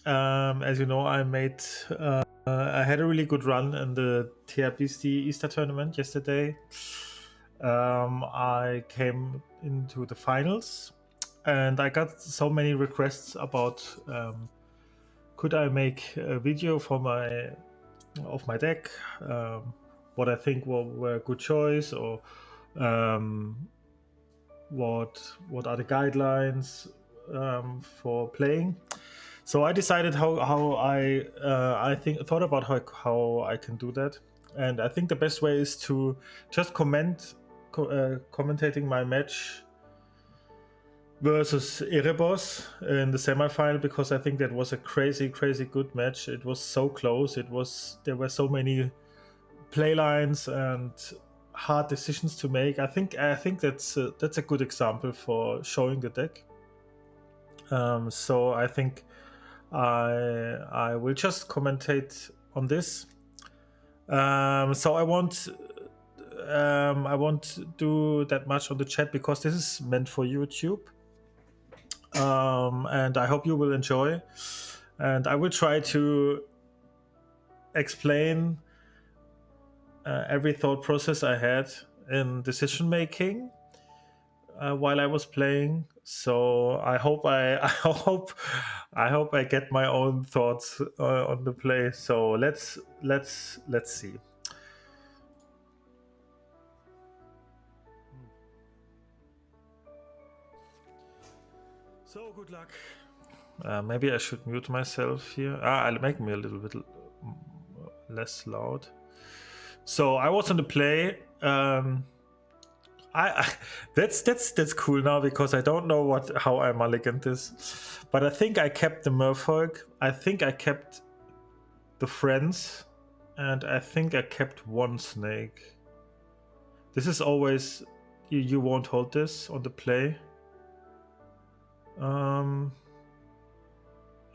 As you know, I had a really good run in the TRBC Easter tournament yesterday. I came into the finals, and I got so many requests about could I make a video for my of my deck, what I think were a good choice, or um, what are the guidelines for playing. So I decided how I think thought about how I can do that, and I think the best way is to just commentating my match versus Erebos in the semifinal, because I think that was a crazy good match. It was so close. There were so many play lines and hard decisions to make. I think that's a good example for showing the deck. So I think I will just commentate on this. So I won't do that much on the chat because this is meant for YouTube. And I hope you will enjoy. And I will try to explain every thought process I had in decision making while I was playing. So I hope I get my own thoughts on the play. So let's see. So good luck. Maybe I should mute myself here. I'll make me a little bit less loud. So I was on the play. I that's cool now because I don't know how I mulliganed this, but I think I kept the Merfolk. I think I kept the Friends, and I think I kept one Snake. This is always you won't hold this on the play,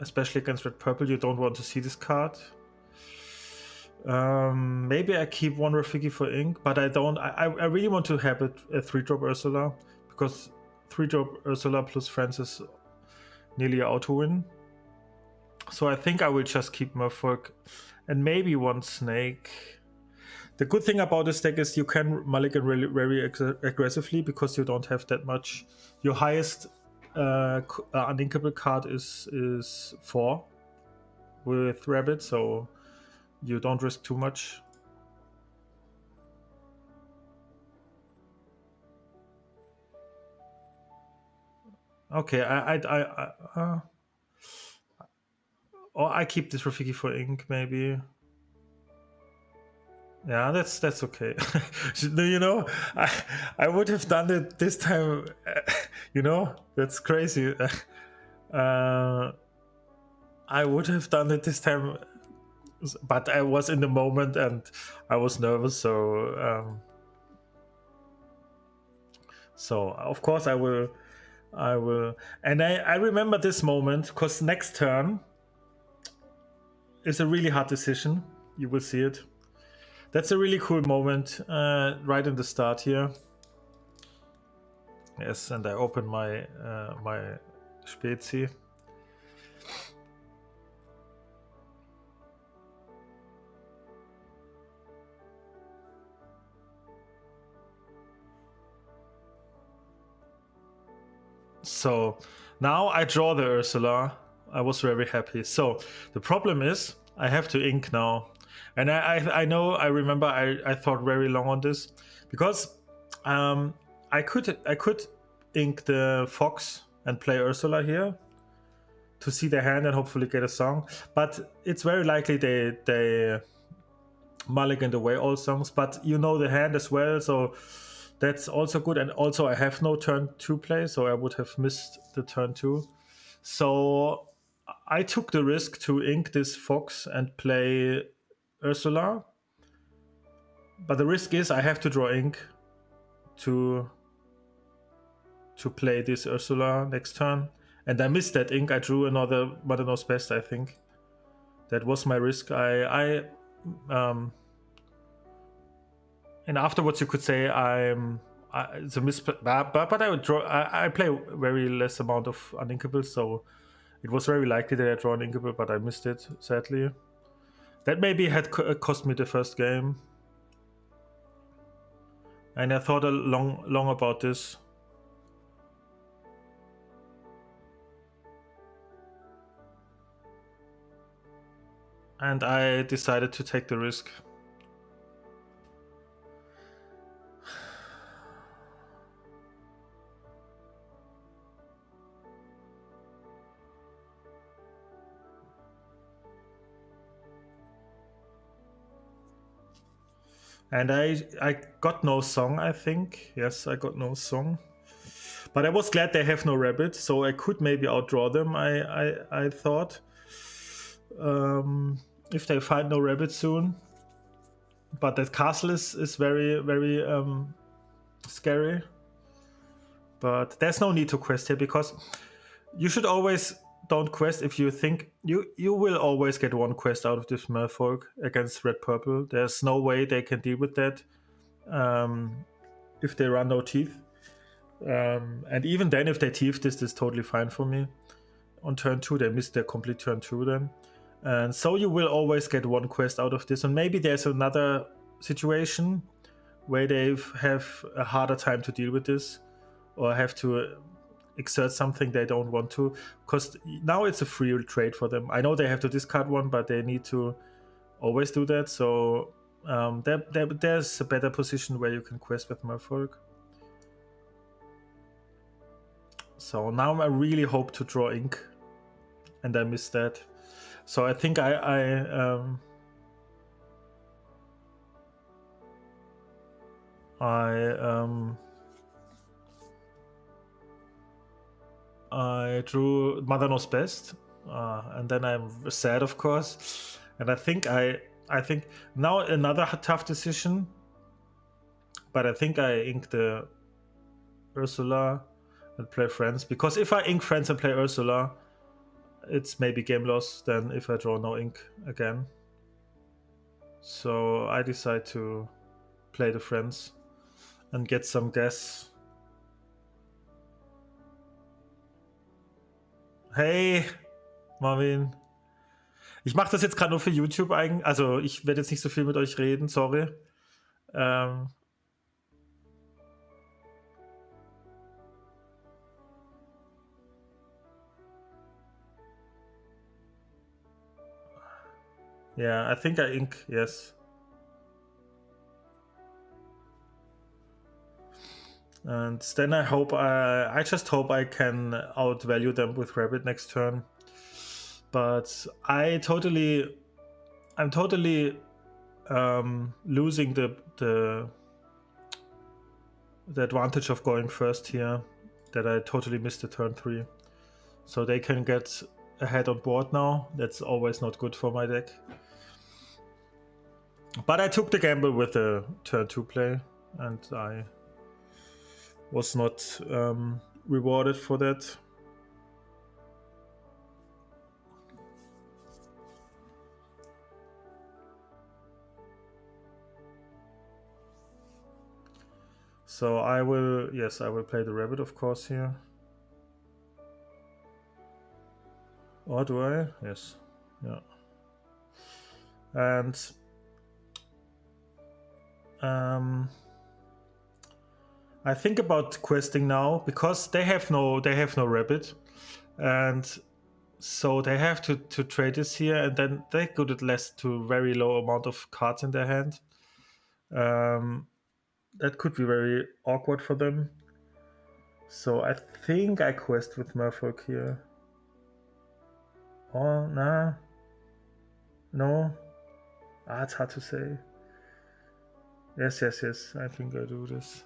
especially against red purple. You don't want to see this card. Maybe I keep one Rafiki for ink, but I don't. I really want to have a 3-drop Ursula, because 3-drop Ursula plus Friends is nearly an auto win. So I think I will just keep Merfolk and maybe one Snake. The good thing about this deck is you can mulligan really very aggressively because you don't have that much. Your highest uninkable card is 4 with Rabbit, so you don't risk too much. Okay, or I keep this Rafiki for ink, maybe. Yeah, that's okay. I would have done it this time. That's crazy. I would have done it this time, but I was in the moment and I was nervous, so of course I will, and I remember this moment because next turn is a really hard decision. You will see it. That's a really cool moment right in the start here. Yes, and I open my my Spezi. So now I draw the Ursula. I was very happy. So the problem is I have to ink now, and I know I remember I thought very long on this because I could ink the Fox and play Ursula here to see the hand and hopefully get a song, but it's very likely they mulligan away all songs. But you know the hand as well, so that's also good. And also I have no turn 2 play, so I would have missed the turn 2. So I took the risk to ink this Fox and play Ursula, but the risk is I have to draw ink to play this Ursula next turn, and I missed that ink. I drew another Mother Knows Best. I think that was my risk. And afterwards you could say it's a misplay, but I would draw. I play very less amount of uninkables, so It was very likely that I draw an Inkable, but I missed it, sadly. That maybe had cost me the first game. And I thought long about this. And I decided to take the risk. And I got no song, I think. Yes, I got no song. But I was glad they have no rabbit, so I could maybe outdraw them, I thought. If they find no rabbit soon. But that castle is very, very scary. But there's no need to quest here, because you should always don't quest if you think you will always get one quest out of this merfolk against red purple. There's no way they can deal with that if they run no teeth. And even then, if they teeth, this is totally fine for me. On turn 2, they missed their complete turn 2 then. And so you will always get one quest out of this. And maybe there's another situation where they have a harder time to deal with this, or have to exert something they don't want to, because now it's a free trade for them. I know they have to discard one, but they need to always do that. So there's a better position where you can quest with Merfolk. So now I really hope to draw ink, and I missed that. So I think I drew Mother Knows Best, and then I'm sad, of course. And I think now another tough decision, but I think I ink the Ursula and play Friends, because if I ink Friends and play Ursula, it's maybe game loss then if I draw no ink again. So I decide to play the Friends and get some gas. Hey, Marvin. Ich mache das jetzt gerade nur für YouTube eigentlich. Also ich werde jetzt nicht so viel mit euch reden, sorry. Yeah, I think I ink, yes. And then I just hope I can outvalue them with Rabbit next turn. But I'm totally losing the advantage of going first here, that I totally missed the turn 3. So they can get ahead on board now. That's always not good for my deck. But I took the gamble with the turn 2 play, and I was not rewarded for that. So I will play the rabbit, of course, here. Or do I? Yes. Yeah. And I think about questing now, because they have no rabbit, and so they have to trade this here, and then they could at least to very low amount of cards in their hand. That could be very awkward for them. So I think I quest with Merfolk here. Oh, nah. No. It's hard to say. Yes. I think I do this.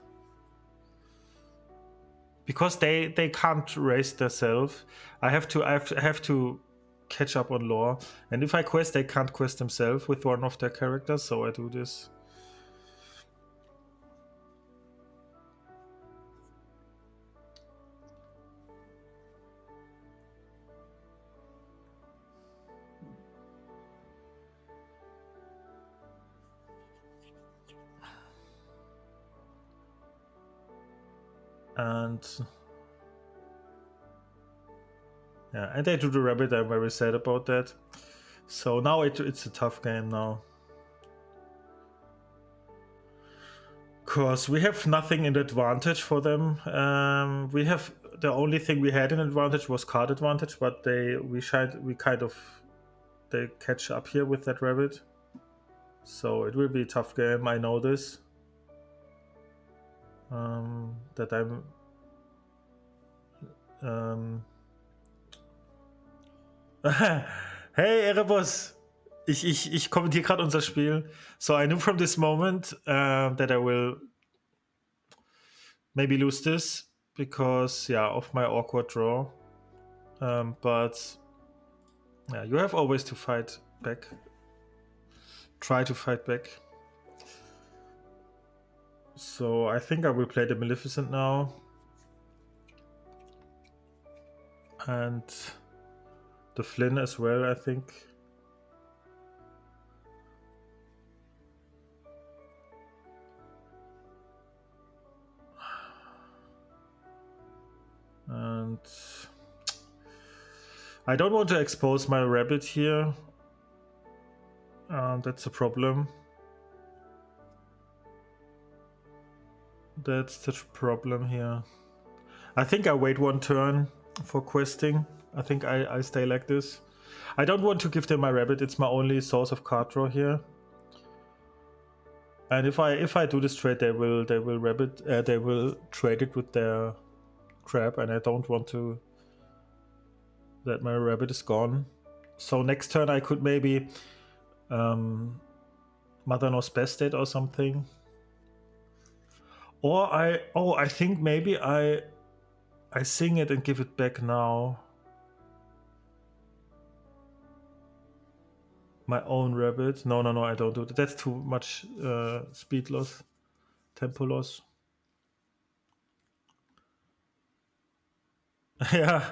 Because they can't raise themselves. I have to catch up on lore. And if I quest, they can't quest themselves with one of their characters, so I do this. And Yeah, and they drew the rabbit. I'm very sad about that. So now it's a tough game now. Because we have nothing in advantage for them. We have the only thing we had in advantage was card advantage, but they catch up here with that rabbit. So it will be a tough game. I know this. That I'm. Hey Erebus, ich kommentiere gerade unser Spiel. So I knew from this moment that I will maybe lose this because of my awkward draw. But yeah, you have always to fight back. Try to fight back. So I think I will play the Maleficent now. And the Flynn as well, I think. And I don't want to expose my rabbit here. That's a problem. That's the problem here. I think I wait one turn for questing. I think I stay like this. I don't want to give them my rabbit. It's my only source of card draw here. And if I do this trade, they will trade it with their crab, and I don't want to that my rabbit is gone. So next turn I could maybe Mother Knows Best it or something. Or I think maybe I sing it and give it back now. My own rabbit. No, I don't do that. That's too much speed loss, tempo loss. Yeah.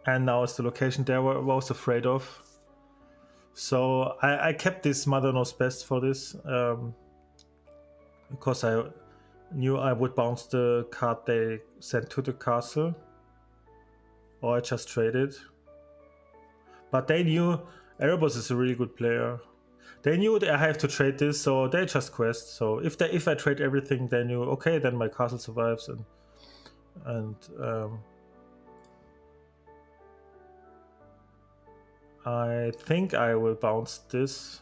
And now it's the location there I was afraid of. So I kept this Mother Knows Best for this. Because I knew I would bounce the card they sent to the castle. Or I just traded. But they knew Erebus is a really good player. They knew that I have to trade this, so they just quest. So if I trade everything, they knew, okay, then my castle survives, and I think I will bounce this.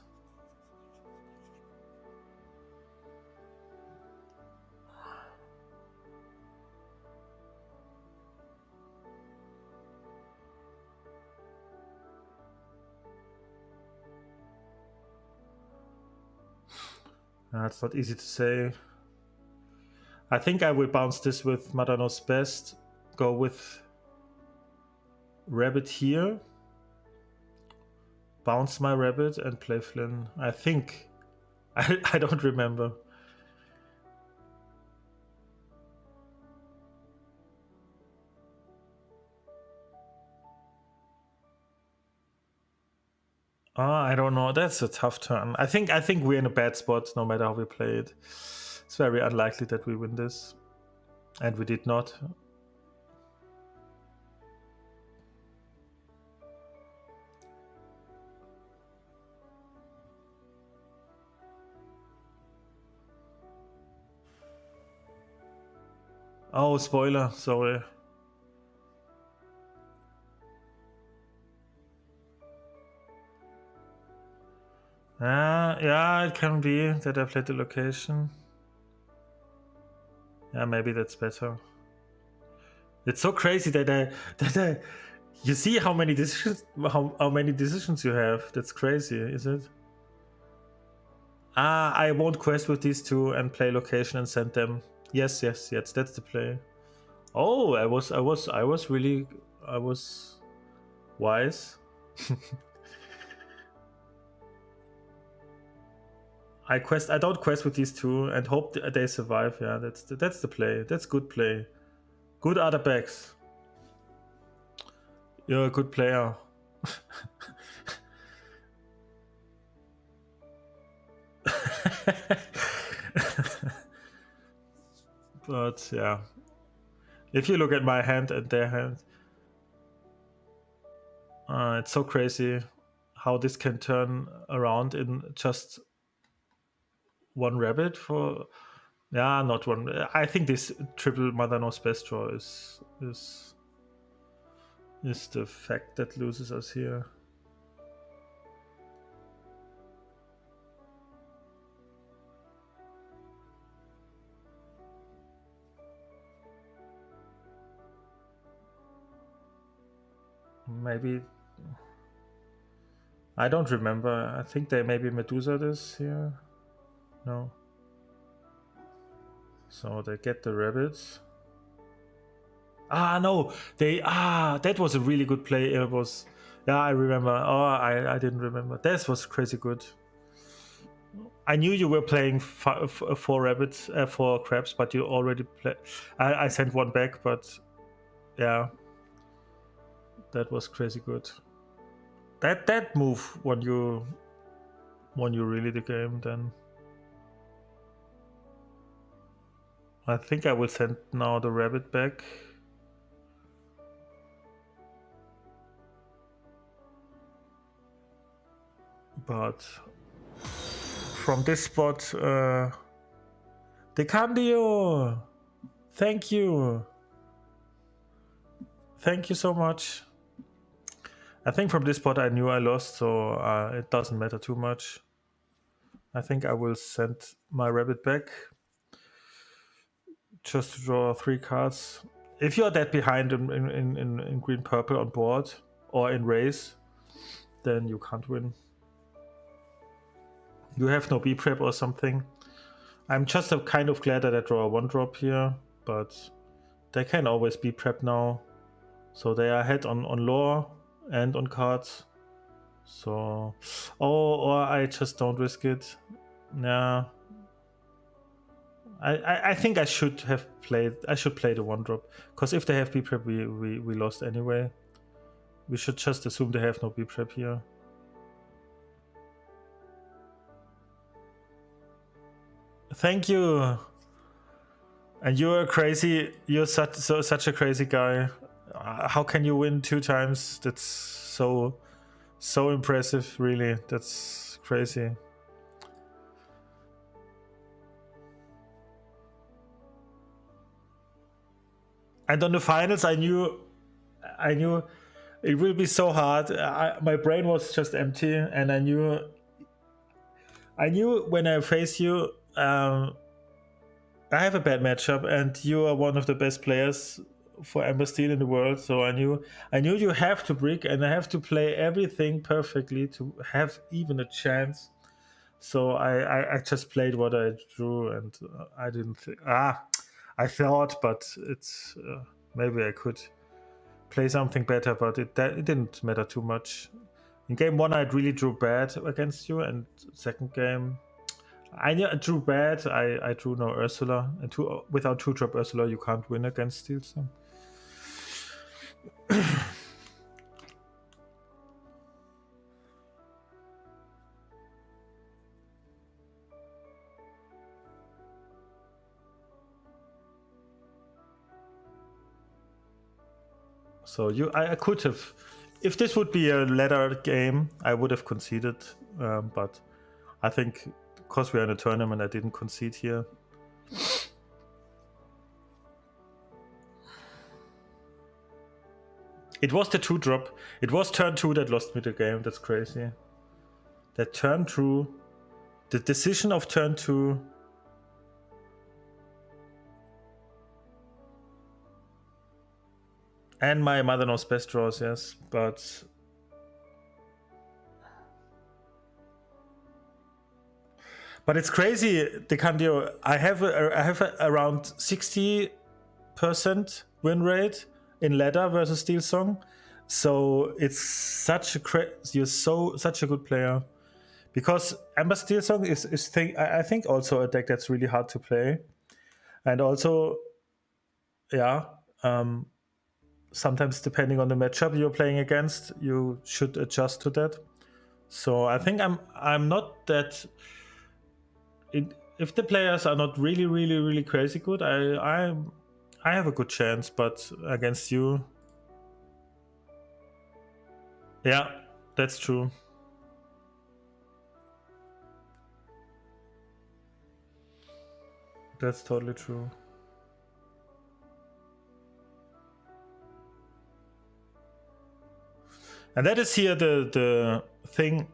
It's not easy to say. I think I will bounce this with Mother Knows Best. Go with rabbit here. Bounce my rabbit and play Flynn. I think. I don't remember. I don't know. That's a tough turn. I think we're in a bad spot no matter how we play it. It's very unlikely that we win this. And we did not. Oh, spoiler, sorry. Yeah, it can be that I played the location. Yeah, maybe that's better. It's so crazy that you see how many decisions you have. That's crazy, is it? I won't quest with these two and play location and send them. Yes, that's the play. Oh, I was wise. I don't quest with these two and hope they survive. Yeah, that's the play. That's good play. Good other backs. You're a good player. But yeah, if you look at my hand and their hand, it's so crazy how this can turn around in just one rabbit for. Yeah, not one. I think this triple mother knows best draw is the fact that loses us here. Maybe I don't remember. I think they maybe Medusa this here. No. So they get the rabbits. No, that was a really good play. It was, yeah, I remember. I didn't remember. That was crazy good. I knew you were playing four rabbits, four crabs, but you already play. I sent one back, but yeah, that was crazy good. That move won you really the game. Then I think I will send now the rabbit back. But from this spot, Decandio, thank you so much. I think from this spot I knew I lost, so it doesn't matter too much. I think I will send my rabbit back just to draw 3 cards. If you're that behind in green purple on board or in race, then you can't win. You have no B prep or something. I'm just kind of glad that I draw a 1-drop here, but they can always be prep now. So they are ahead on lore and on cards. So, or I just don't risk it. Yeah. I think I should have played. I should play the 1-drop, because if they have B prep, we lost anyway. We should just assume they have no B prep here. Thank you. And you're crazy. You're such a crazy guy. How can you win 2 times? That's so impressive. Really, that's crazy. And on the finals, I knew it will be so hard. My brain was just empty, and I knew when I face you, I have a bad matchup, and you are one of the best players for Ember Steel in the world. So I knew you have to brick, and I have to play everything perfectly to have even a chance. So I just played what I drew, and I didn't I thought, but it's maybe I could play something better, but it didn't matter too much. In game 1, I really drew bad against you, and second game, I drew bad. I drew no Ursula, and without 2-drop Ursula, you can't win against Steelstorm. So I could have, if this would be a ladder game, I would have conceded. But I think because we're in a tournament, I didn't concede here. It was the 2-drop. It was turn 2 that lost me the game. That's crazy. That turn 2, the decision of turn 2. And my mother knows best draws, yes, but it's crazy, Decandio. I have around 60% win rate in ladder versus Steelsong, so it's such a you're such a good player, because Ember Steelsong is I think also a deck that's really hard to play, and also yeah. Sometimes depending on the matchup you're playing against, you should adjust to that. So I think I'm not that if the players are not really crazy good, I have a good chance. But against you, yeah, that's true. That's totally true. And that is here the thing.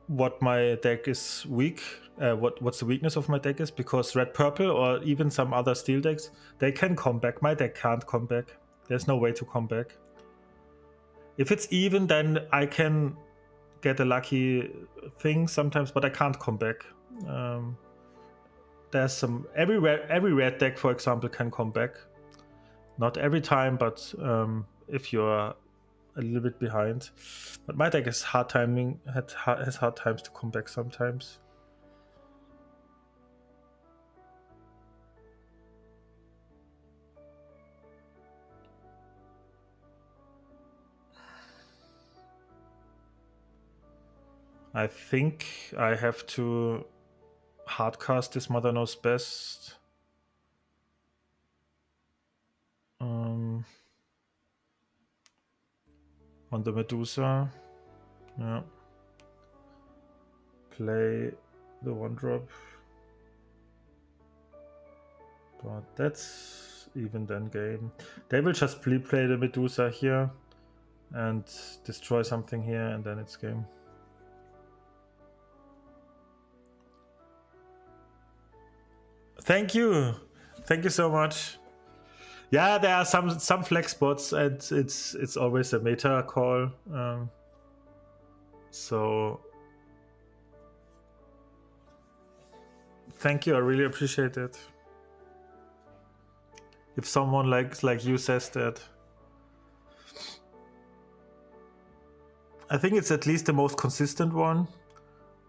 What my deck is weak. What's the weakness of my deck is because red purple or even some other steel decks, they can come back. My deck can't come back. There's no way to come back. If it's even, then I can get a lucky thing sometimes, but I can't come back. There's some every red deck, for example, can come back. Not every time, but if you're a little bit behind. But my deck is hard timing. Has hard times to come back sometimes. I think I have to hardcast this Mother Knows Best. On the Medusa. Yeah. Play the 1-drop. But that's even then game. They will just play the Medusa here and destroy something here, and then it's game. Thank you so much. Yeah, there are some flex spots, and it's always a meta call. So thank you, I really appreciate it. If someone like you says that, I think it's at least the most consistent one.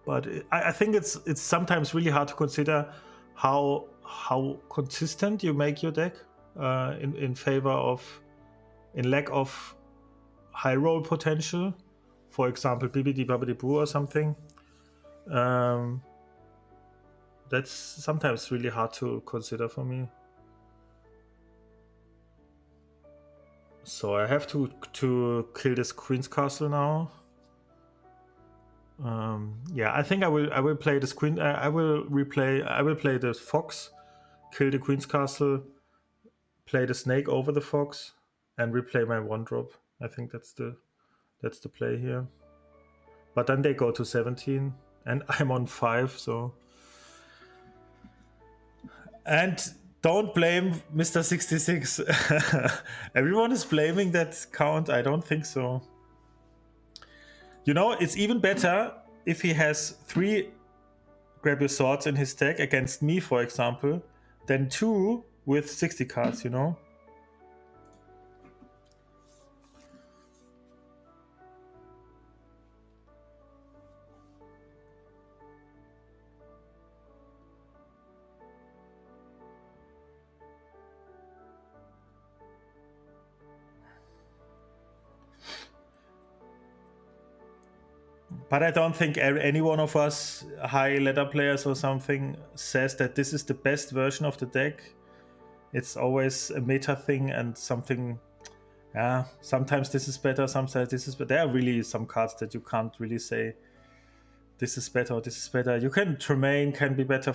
But I think it's sometimes really hard to consider how consistent you make your deck in favor of in lack of high roll potential. For example, BBD Babbidi Boo or something. That's sometimes really hard to consider for me. So I have to kill this Queen's Castle now. Yeah, I think I will play this Queen. I will play the Fox, kill the Queen's Castle, play the Snake over the Fox, and replay my 1-drop. I think that's the play here. But then they go to 17, and I'm on 5, so. And don't blame Mr. 66. Everyone is blaming that count. I don't think so. You know, it's even better if he has 3 Grab Your Swords in his deck against me, for example, than 2 with 60 cards, you know? But I don't think any one of us high ladder players or something says that this is the best version of the deck. It's always a meta thing and something. Yeah, sometimes this is better, sometimes this is better. There are really some cards that you can't really say this is better or this is better. You can Tremaine can be better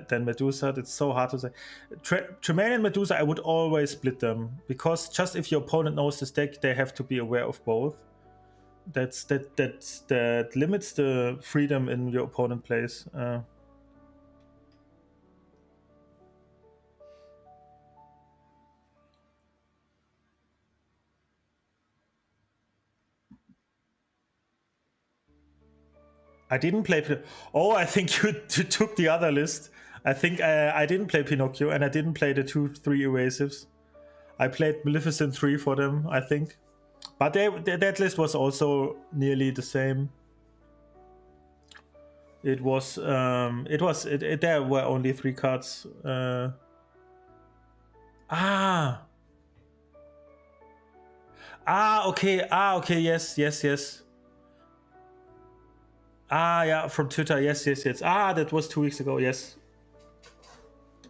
than Medusa. It's so hard to say. Tremaine and Medusa, I would always split them because just if your opponent knows this deck, they have to be aware of both. That limits the freedom in your opponent plays. I didn't play. Oh, I think you took the other list. I think I didn't play Pinocchio, and I didn't play the 2-3 evasives. I played Maleficent 3 for them, I think. But that list was also nearly the same. It was there were only 3 cards. Okay, yes. Yeah, from Twitter, yes. That was 2 weeks ago, yes.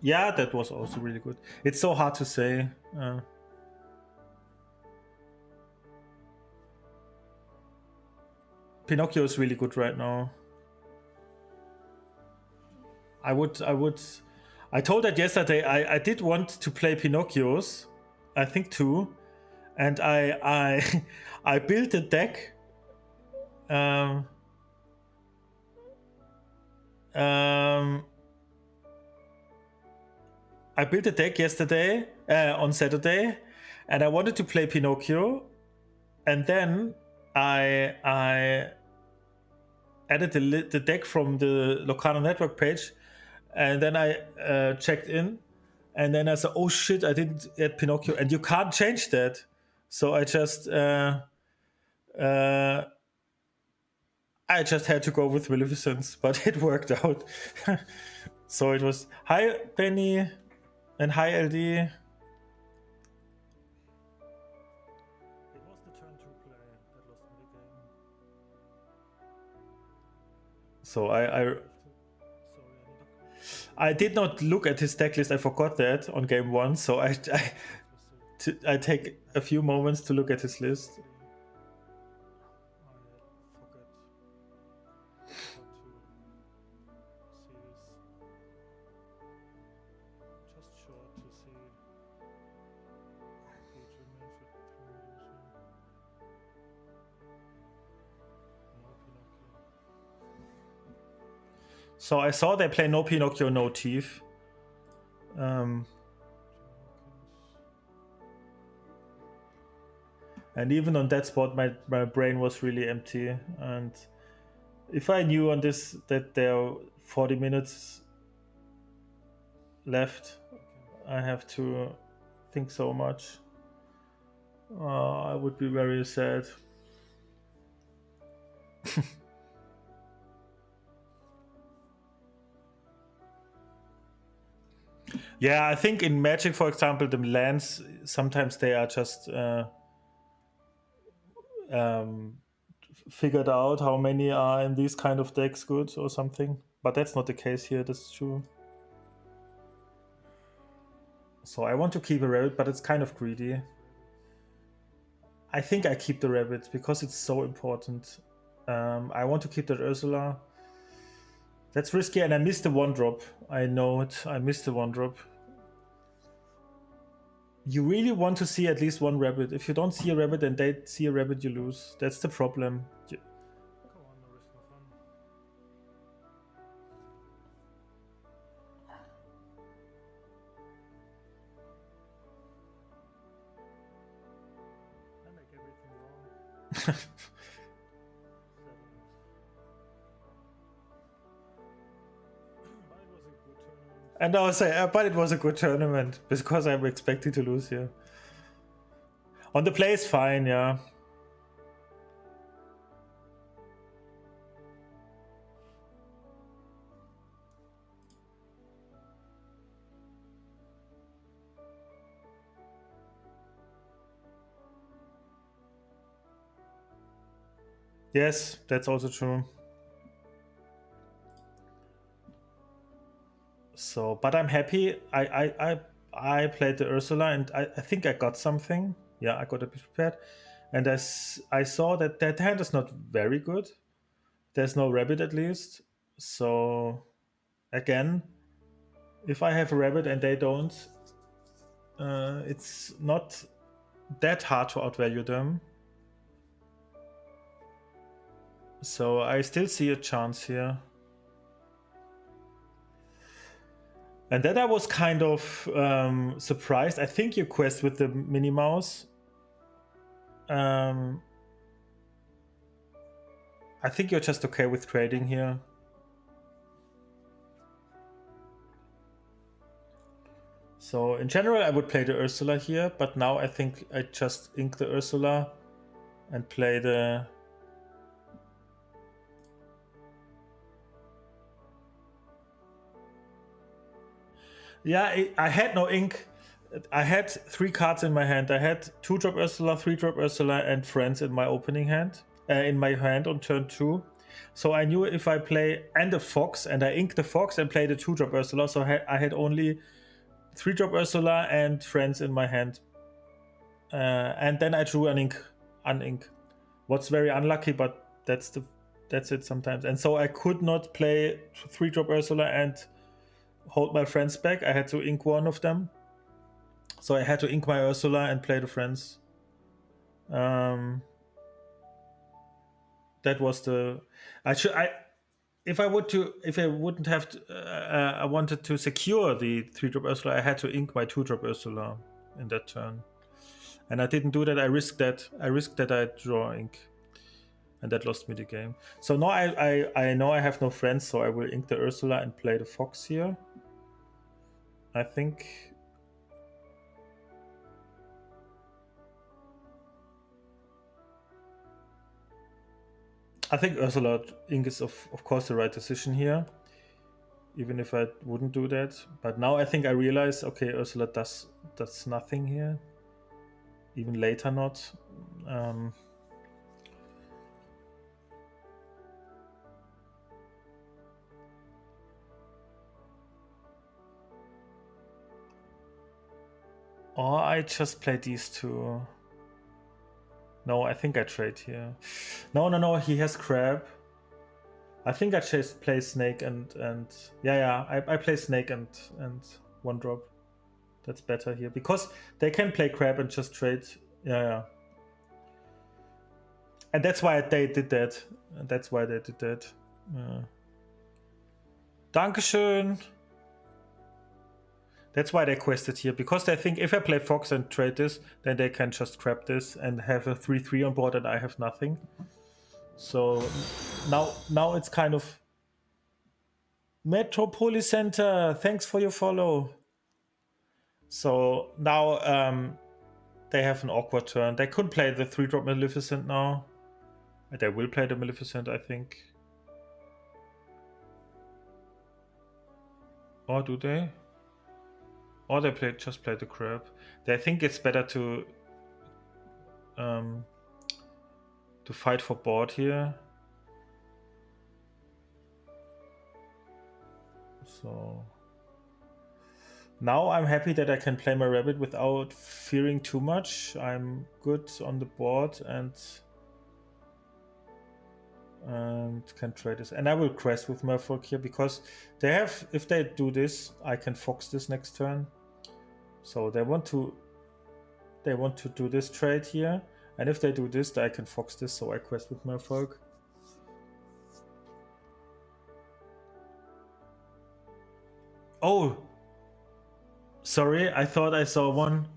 Yeah, that was also really good. It's so hard to say. Pinocchio is really good right now. I told that yesterday. I did want to play Pinocchios, I think two, and I I built a deck. Um, um, I built a deck yesterday on Saturday, and I wanted to play Pinocchio, and then I added the deck from the Locano Network page, and then I checked in, and then I said, "Oh shit, I didn't add Pinocchio," and you can't change that. So I just had to go with Maleficence, but it worked out. So it was hi Penny and hi LD. It was the turn to play that lost me the game. So I did not look at his deck list. I forgot that on game one. So I take a few moments to look at his list. So I saw they play no Pinocchio, no Thief. And even on that spot, my brain was really empty. And if I knew on this that there are 40 minutes left, I have to think so much. I would be very sad. Yeah, I think in Magic, for example, the lands sometimes they are just figured out how many are in these kind of decks good or something. But that's not the case here. That's true. So I want to keep a rabbit, but it's kind of greedy. I think I keep the rabbit because it's so important. I want to keep that Ursula. That's risky, and I missed the one drop. I know it. I missed the one drop. You really want to see at least one rabbit. If you don't see a rabbit and they see a rabbit, you lose. That's the problem. And I was saying, but it was a good tournament because I'm expecting to lose here. On the play is fine, yeah. Yes, that's also true. So, but I'm happy. I played the Ursula, and I think I got something. Yeah, I got a bit prepared, and I saw that that hand is not very good. There's no rabbit at least. So, again, if I have a rabbit and they don't, it's not that hard to outvalue them. So I still see a chance here. And then I was kind of surprised. I think you quest with the Minnie Mouse. I think you're just okay with trading here. So in general, I would play the Ursula here, but now I think I just ink the Ursula and play the... Yeah, I had no ink. I had 3 cards in my hand. I had 2-drop Ursula, 3-drop Ursula, and Friends in my opening hand. In my hand on turn 2. So I knew if I play and a fox and I ink the fox and play the 2-drop Ursula, so I had only 3-drop Ursula and friends in my hand. And then I drew an ink. What's very unlucky, but that's it sometimes. And so I could not play 3-drop Ursula and hold my friends back. I had to ink one of them. So I had to ink my Ursula and play the friends. That was the if I wouldn't have I wanted to secure the 3-drop Ursula, I had to ink my 2-drop Ursula in that turn. And I didn't do that. I risked that I draw ink. And that lost me the game. So now I know I have no friends, so I will ink the Ursula and play the fox here. I think. Ursula ink is of course the right decision here, even if I wouldn't do that. But now I think I realize, okay, Ursula does nothing here. Even later not. Or I just play these two. No, I think I trade here. No, he has crab. I think I just play snake and I play snake and 1-drop. That's better here because they can play crab and just trade. Yeah. And that's why they did that. Dankeschön. That's why they quested here, because they think if I play fox and trade this, then they can just grab this and have a 3/3 on board and I have nothing. So now it's kind of Metropolis Center. Thanks for your follow. So now they have an awkward turn. They could play the 3-drop Maleficent now. They will play the Maleficent, I think. Or do they? Or they just play the crab. They think it's better to fight for board here. So now I'm happy that I can play my rabbit without fearing too much. I'm good on the board and can trade this. And I will crest with Merfolk here because they have, if they do this, I can fox this next turn. So they want to do this trade here. And if they do this, then I can fox this, so I quest with Merfolk. Oh! Sorry, I thought I saw one.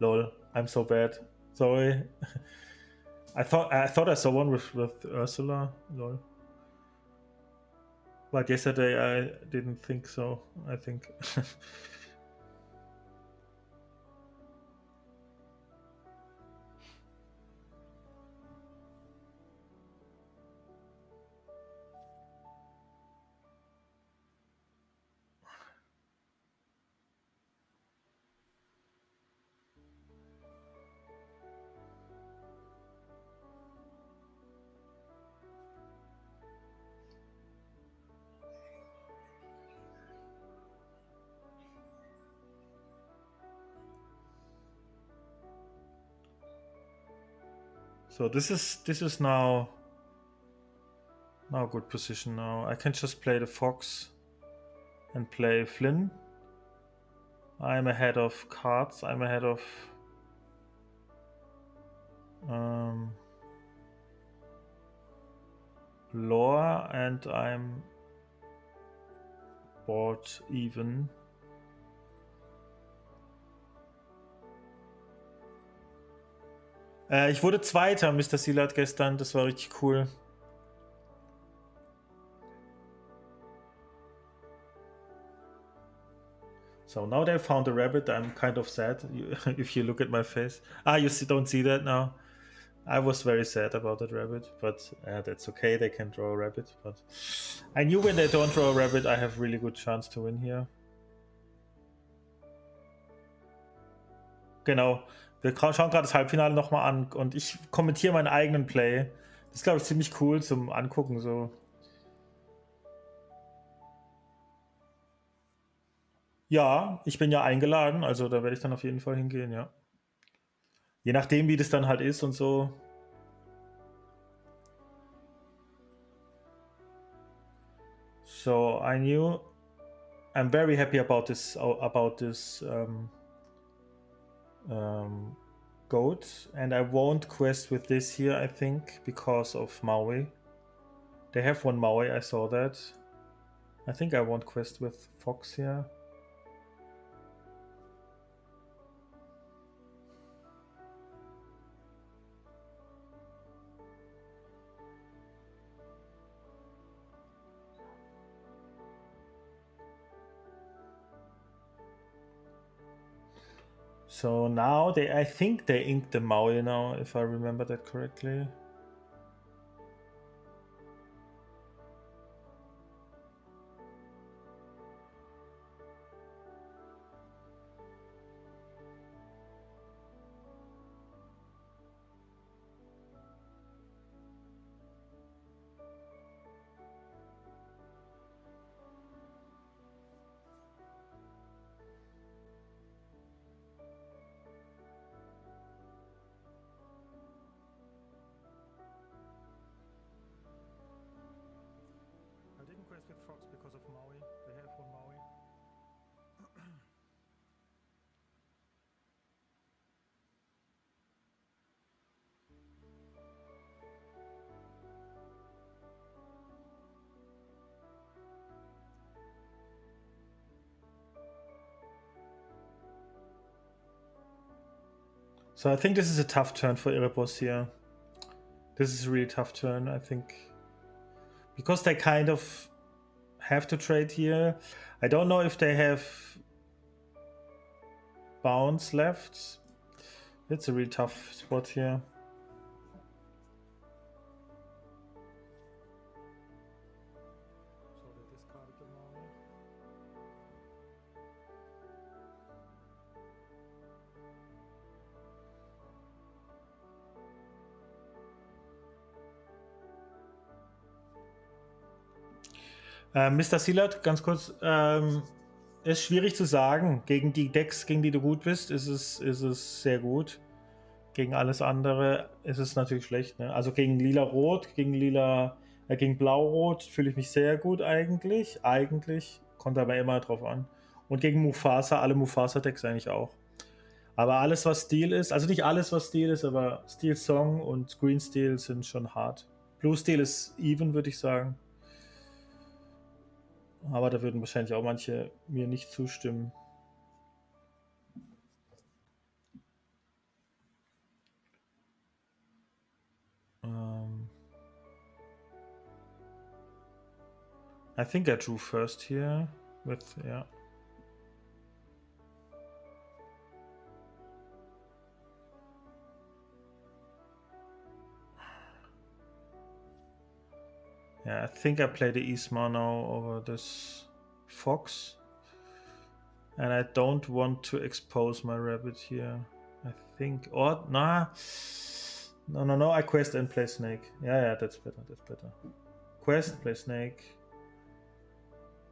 Lol, I'm so bad. Sorry. I thought I saw one with Ursula. Lol. But yesterday I didn't think so, I think. So this is now a good position now. I can just play the fox and play Flynn. I'm ahead of cards. I'm ahead of lore, and I'm board even. Ich wurde Zweiter, Mr. Silat, gestern. Das war richtig cool. So now they found a rabbit. I'm kind of sad if you look at my face. You don't see that now. I was very sad about that rabbit, but that's okay. They can draw a rabbit. But I knew when they don't draw a rabbit, I have really good chance to win here. Genau. Wir schauen gerade das Halbfinale nochmal an und ich kommentiere meinen eigenen Play. Das ist, glaube ich, ziemlich cool zum Angucken so. Ja, ich bin ja eingeladen, also da werde ich dann auf jeden Fall hingehen, ja. Je nachdem, wie das dann halt ist und so. So I'm very happy about this goat, and I won't quest with this here, I think, because of Maui. They have one Maui, I saw that. I think I won't quest with Fox here. So now I think they inked the Maui now, if I remember that correctly. I didn't quest with Fox because of Maui. They have one Maui. So I think this is a tough turn for Erebos here. This is a really tough turn, I think. Because they kind of have to trade here. I don't know if they have bounce left. It's a really tough spot here. So they discarded the Maui. Mr. Silat, ganz kurz, ist schwierig zu sagen. Gegen die Decks, gegen die du gut bist, ist es sehr gut. Gegen alles andere ist es natürlich schlecht. Ne? Also gegen Lila-Rot, gegen Blau-Rot fühle ich mich sehr gut eigentlich. Eigentlich, kommt aber immer drauf an. Und gegen Mufasa, alle Mufasa-Decks eigentlich auch. Aber alles, was Steel ist, also nicht alles, was Steel ist, aber Steel Song und Green Steel sind schon hart. Blue Steel ist even, würde ich sagen. Aber da würden wahrscheinlich auch manche mir nicht zustimmen. I think I drew first here with, yeah. Yeah, I think I play the Isma now over this Fox. And I don't want to expose my rabbit here. I think, or, nah. No, I quest and play Snake. Yeah, that's better. Quest, play Snake.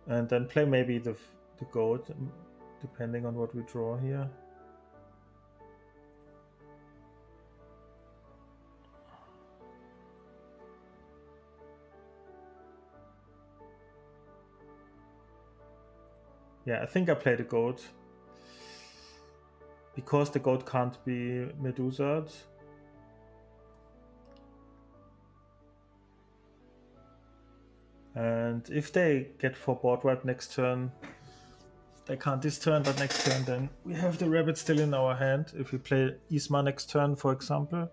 And then play maybe the goat, depending on what we draw here. Yeah, I think I play the goat. Because the goat can't be Medusa'd. And if they get for board wipe next turn, they can't this turn, but next turn, then we have the rabbit still in our hand. If we play Isma next turn, for example.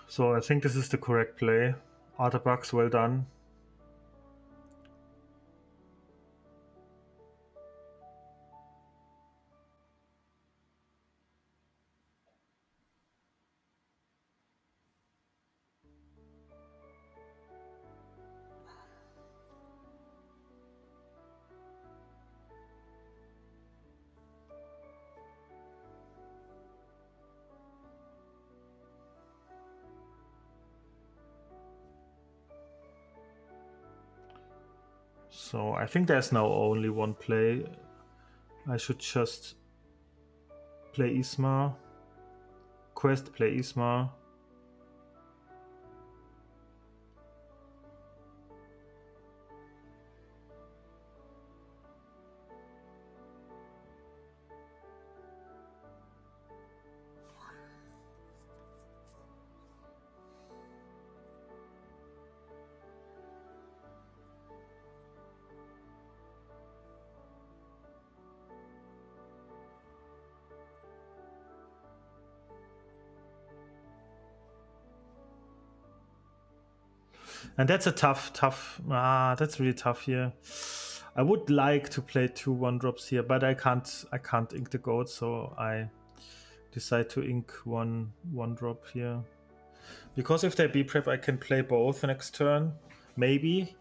So I think this is the correct play. Artabucks, well done. So I think there's now only one play. I should just play Isma. Quest, play Isma. And that's a tough. That's really tough here. I would like to play 2 1-drops here, but I can't ink the goat, so I decide to ink 1-drop here. Because if they B-prep, I can play both next turn, maybe.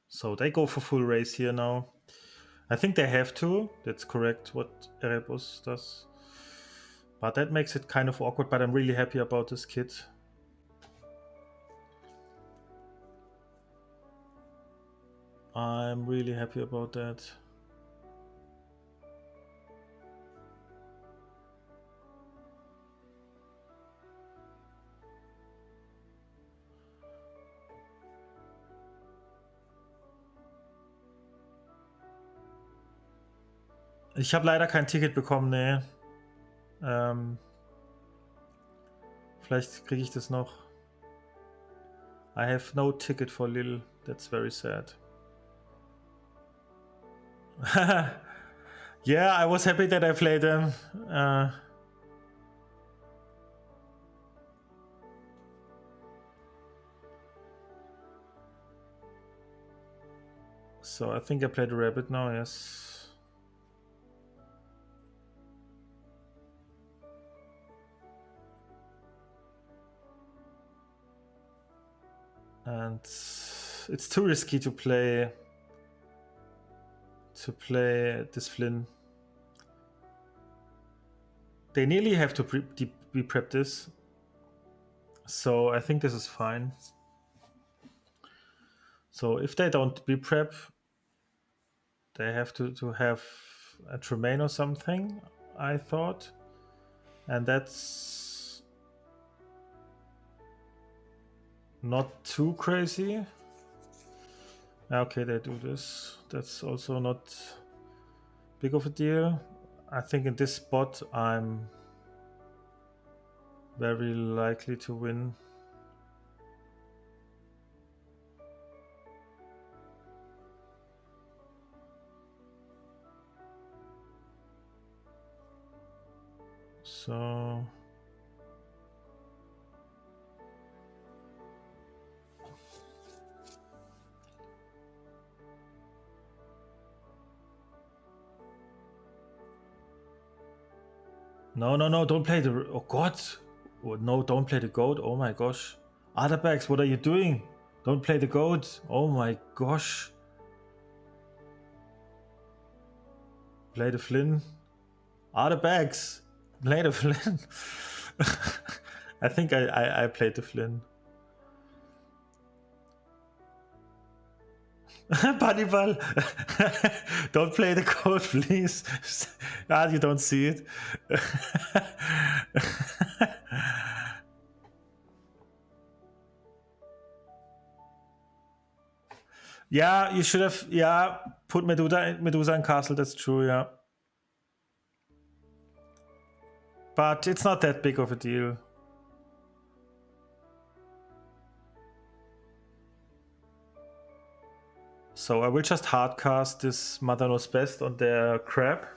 So they go for full race here now. I think they have to. That's correct what Erebus does. But that makes it kind of awkward, but I'm really happy about this kit. I'm really happy about that. Ich habe leider kein Ticket bekommen, nee. Vielleicht kriege ich das noch. I have no ticket for Lil. That's very sad. Yeah, I was happy that I played them. So I think I played a rabbit now, yes. And it's too risky to play this Flynn. They nearly have to be prep this. So I think this is fine. So if they don't be prep, they have to have a Tremaine or something, I thought. And that's not too crazy. Okay, they do this. That's also not big of a deal. I think in this spot I'm very likely to win. So no, don't play the, oh god, oh, no, don't play the goat. Oh my gosh, Artifacts, what are you doing? Don't play the goat. Oh my gosh. Play the Flynn. Artifacts, play the Flynn. I think I played the Flynn. Bannibal, don't play the code, please. You don't see it. Yeah, you should have, yeah, put Medusa in castle, that's true, yeah. But it's not that big of a deal. So I will just hardcast this Mother Knows Best on their crab.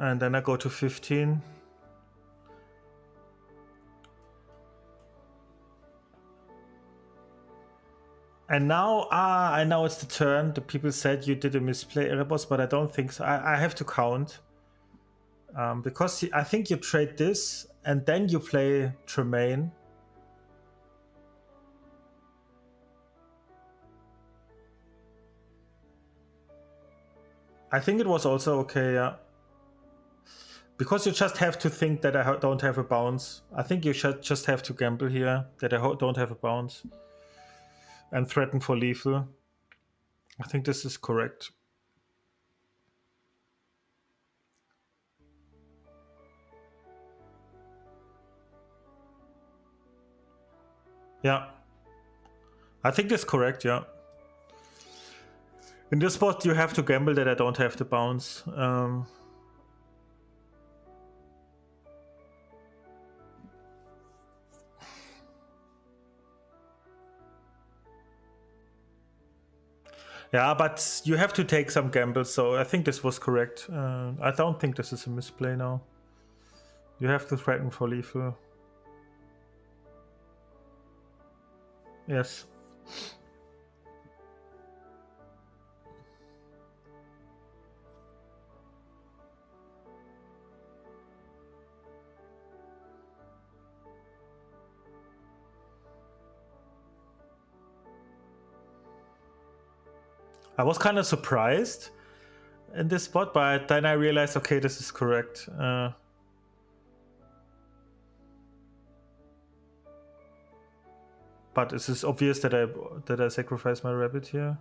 And then I go to 15. And now, I know it's the turn. The people said you did a misplay, Erebos, but I don't think so. I have to count. Because I think you trade this, and then you play Tremaine. I think it was also okay, yeah. Because you just have to think that I don't have a bounce. I think you should just have to gamble here that I don't have a bounce. And threaten for lethal. I think this is correct. Yeah. I think that's correct, yeah. In this spot, you have to gamble that I don't have the bounce. Yeah, but you have to take some gambles, so I think this was correct. I don't think this is a misplay now. You have to threaten for lethal. Yes. I was kind of surprised in this spot, but then I realized, okay, this is correct. But it is obvious that I sacrifice my rabbit here,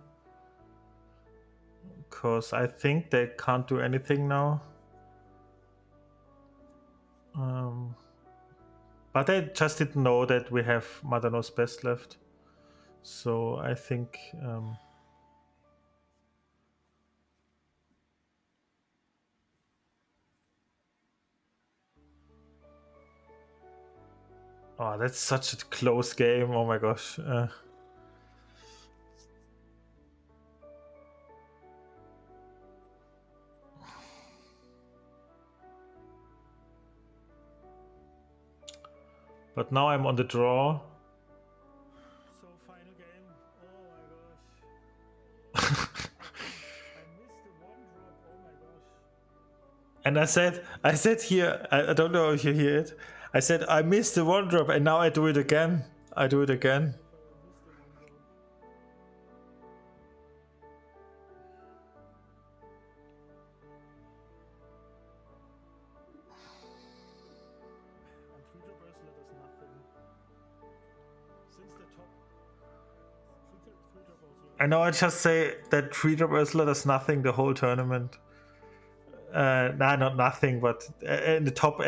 because I think they can't do anything now. But I just didn't know that we have Madano's best left, so I think. Oh, that's such a close game. Oh my gosh. But now I'm on the draw. So final game. Oh my gosh. I missed the one drop. Oh my gosh. And I said here, I don't know if you hear it. I said I missed the one drop, and now I do it again. I do it again. I know I just say that 3-drop Ursula does nothing the whole tournament. Nah, not nothing, but in the top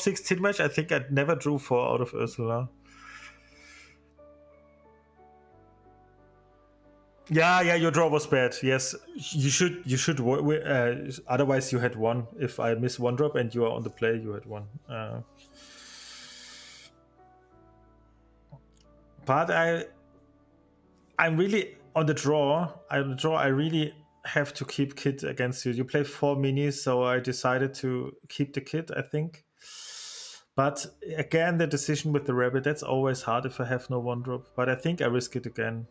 16 match, I think I never drew 4 out of Ursula. Yeah, your draw was bad. Yes, you should. Otherwise, you had one. If I miss one drop and you are on the play, you had one. But I'm really on the draw. I really have to keep Kit against you. You play 4 minis, so I decided to keep the Kit, I think. But again, the decision with the rabbit, that's always hard if I have no one drop. But I think I risk it again.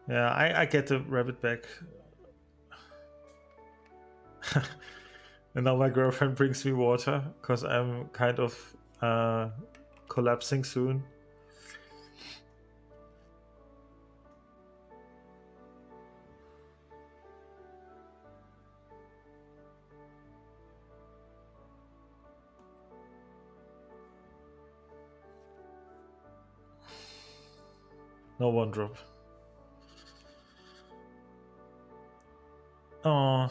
Yeah, I get the rabbit back. And now my girlfriend brings me water because I'm kind of collapsing soon. No one drop. Oh.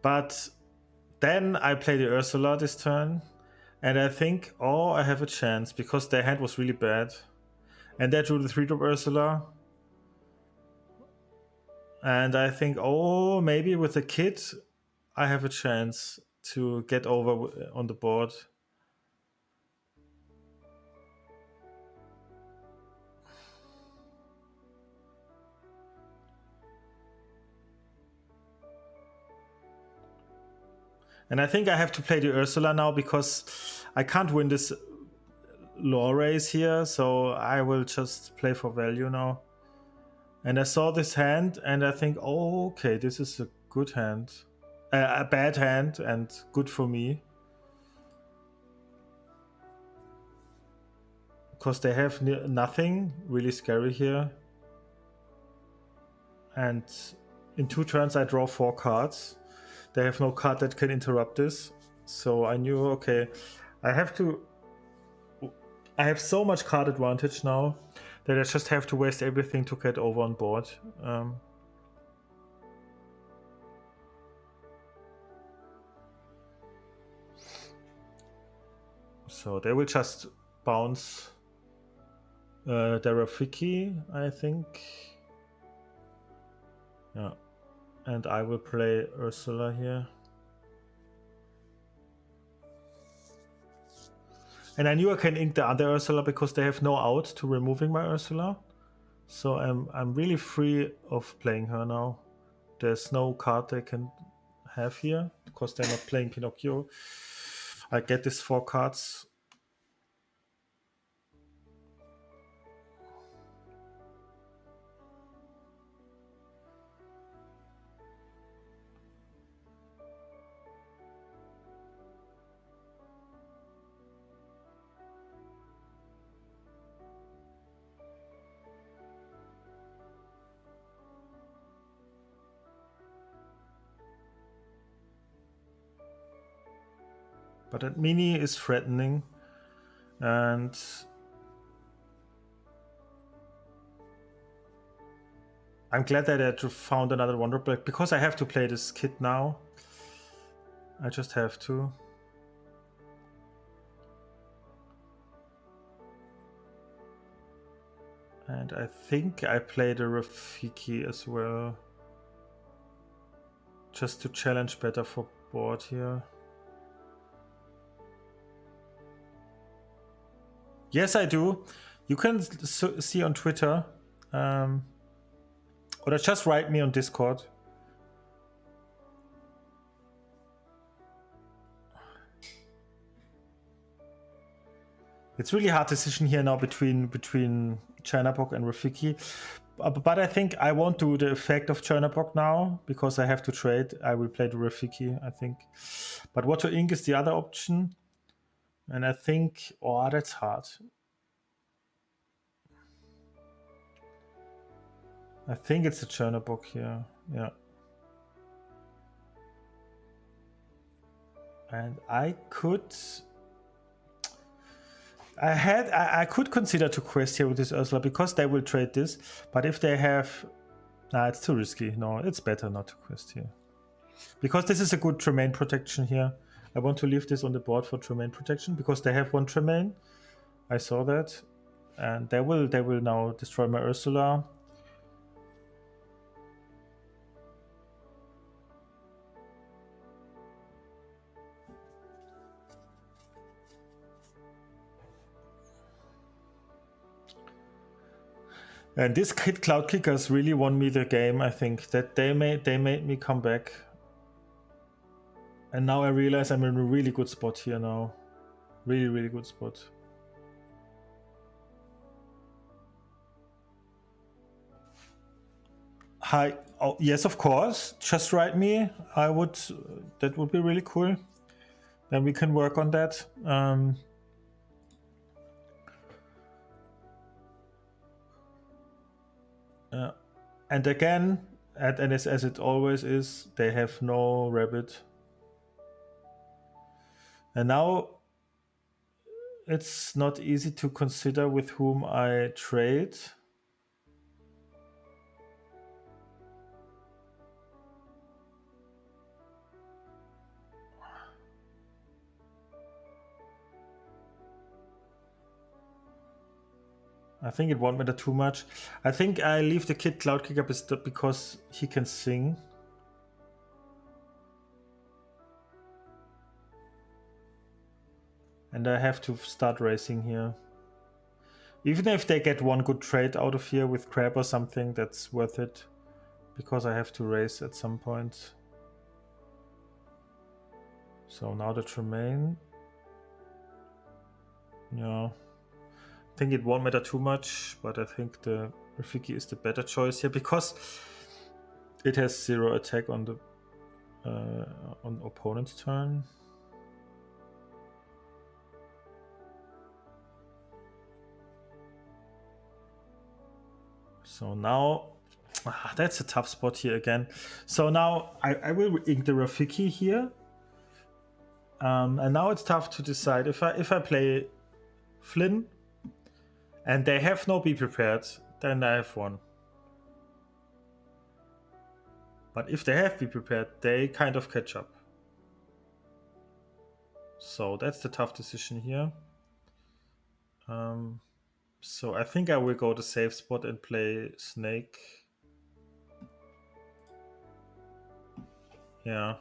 But Then I play the Ursula this turn, and I think, oh, I have a chance because their hand was really bad. And they drew the 3-drop Ursula. And I think, oh, maybe with the kid, I have a chance to get over on the board. And I think I have to play the Ursula now because I can't win this law race here. So I will just play for value now. And I saw this hand and I think, oh, okay, this is a good hand. A bad hand and good for me. Because they have nothing really scary here. And in 2 turns I draw 4 cards. They have no card that can interrupt this. So I knew, okay, I have so much card advantage now that I just have to waste everything to get over on board. So they will just bounce the Rafiki, I think. Yeah. And I will play Ursula here. And I knew I can ink the other Ursula because they have no out to removing my Ursula. So I'm really free of playing her now. There's no card they can have here because they're not playing Pinocchio. I get these 4 cards. But that mini is threatening. And I'm glad that I found another Wonder Black because I have to play this kit now. I just have to. And I think I played a Rafiki as well. Just to challenge better for board here. Yes, I do. You can see on Twitter. Or just write me on Discord. It's really hard decision here now between Chernabog and Rafiki. But I think I won't do the effect of Chernabog now because I have to trade. I will play the Rafiki, I think. But what to ink is the other option. And I think, oh, that's hard. I think it's a Chernabog here. Yeah. And I could consider to quest here with this Ursula because they will trade this. But if they have, nah, it's too risky. No, it's better not to quest here because this is a good Tremaine protection here. I want to leave this on the board for Tremaine protection because they have 1 Tremaine. I saw that, and they will now destroy my Ursula. And this kid Cloud Kickers really won me the game. I think that they made me come back. And now I realize I'm in a really good spot here now. Really, really good spot. Hi. Oh, yes, of course. Just write me. I would. That would be really cool. Then we can work on that. And again, and as it always is, they have no rabbit. And now it's not easy to consider with whom I trade. I think it won't matter too much. I think I leave the kid Cloud Kicker because he can sing. And I have to start racing here. Even if they get one good trade out of here with Crab or something, that's worth it. Because I have to race at some point. So now the Tremaine. Yeah. I think it won't matter too much, but I think the Rafiki is the better choice here because it has 0 attack on the on opponent's turn. So now, that's a tough spot here again. So now I will ink the Rafiki here. And now it's tough to decide if I play Flynn and they have no Be Prepared, then I have one. But if they have Be Prepared, they kind of catch up. So that's the tough decision here. So I think I will go the safe spot and play Snake. Yeah.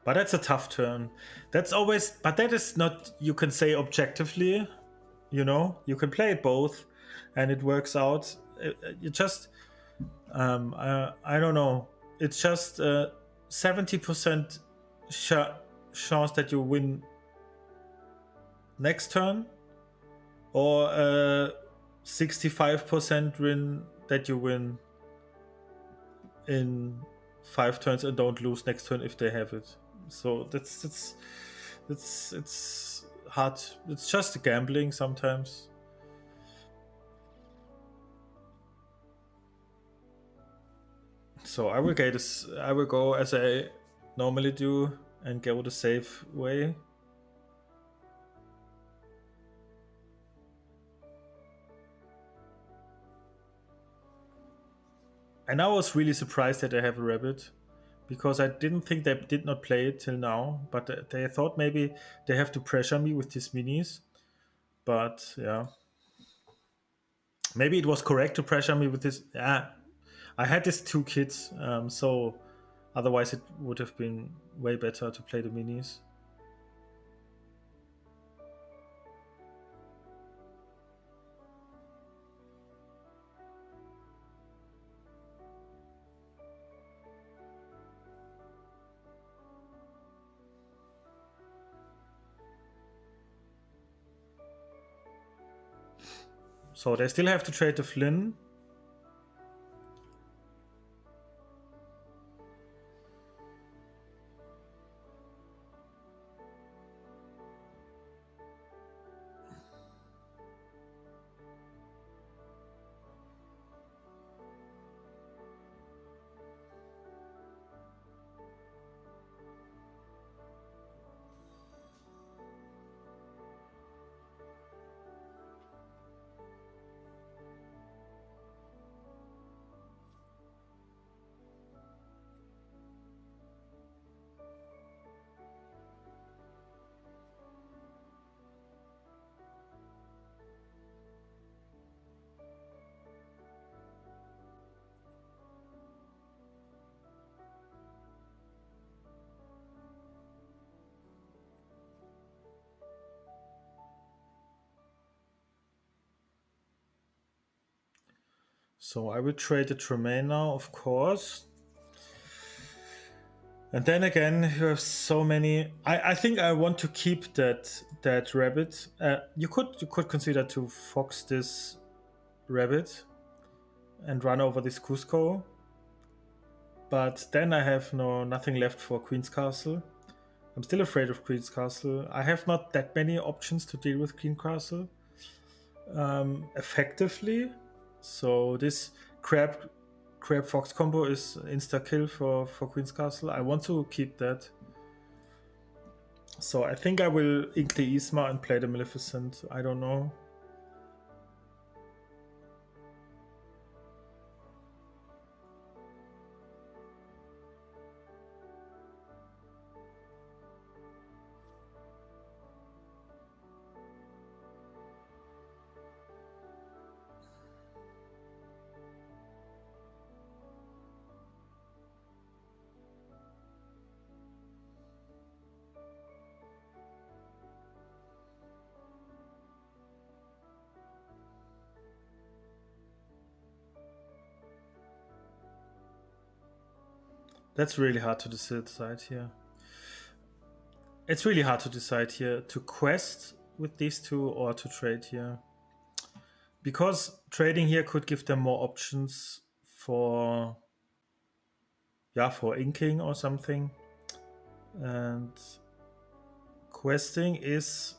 But that's a tough turn. That's always, but that is not, you can say objectively, you know, you can play it both and it works out. You just, I don't know. It's just 70% chance that you win next turn or 65% win that you win in 5 turns and don't lose next turn if they have it. So it's hard. It's just gambling sometimes. So I will I will go as I normally do and go the safe way. And I was really surprised that I have a rabbit, because I didn't think they did not play it till now, but they thought maybe they have to pressure me with these minis. But yeah, maybe it was correct to pressure me with this. Yeah, I had these 2 kids, so otherwise it would have been way better to play the minis. So they still have to trade the Flynn. So I will trade the Tremaine now, of course. And then again, you have so many. I think I want to keep that rabbit. You could consider to fox this rabbit and run over this Cusco. But then I have nothing left for Queen's Castle. I'm still afraid of Queen's Castle. I have not that many options to deal with Queen Castle effectively. So this crab fox combo is insta kill for Queen's Castle. I want to keep that. So I think I will ink the Isma and play the Maleficent. I don't know. That's really hard to decide here. It's really hard to decide here to quest with these two or to trade here. Because trading here could give them more options for, yeah, for inking or something. And questing is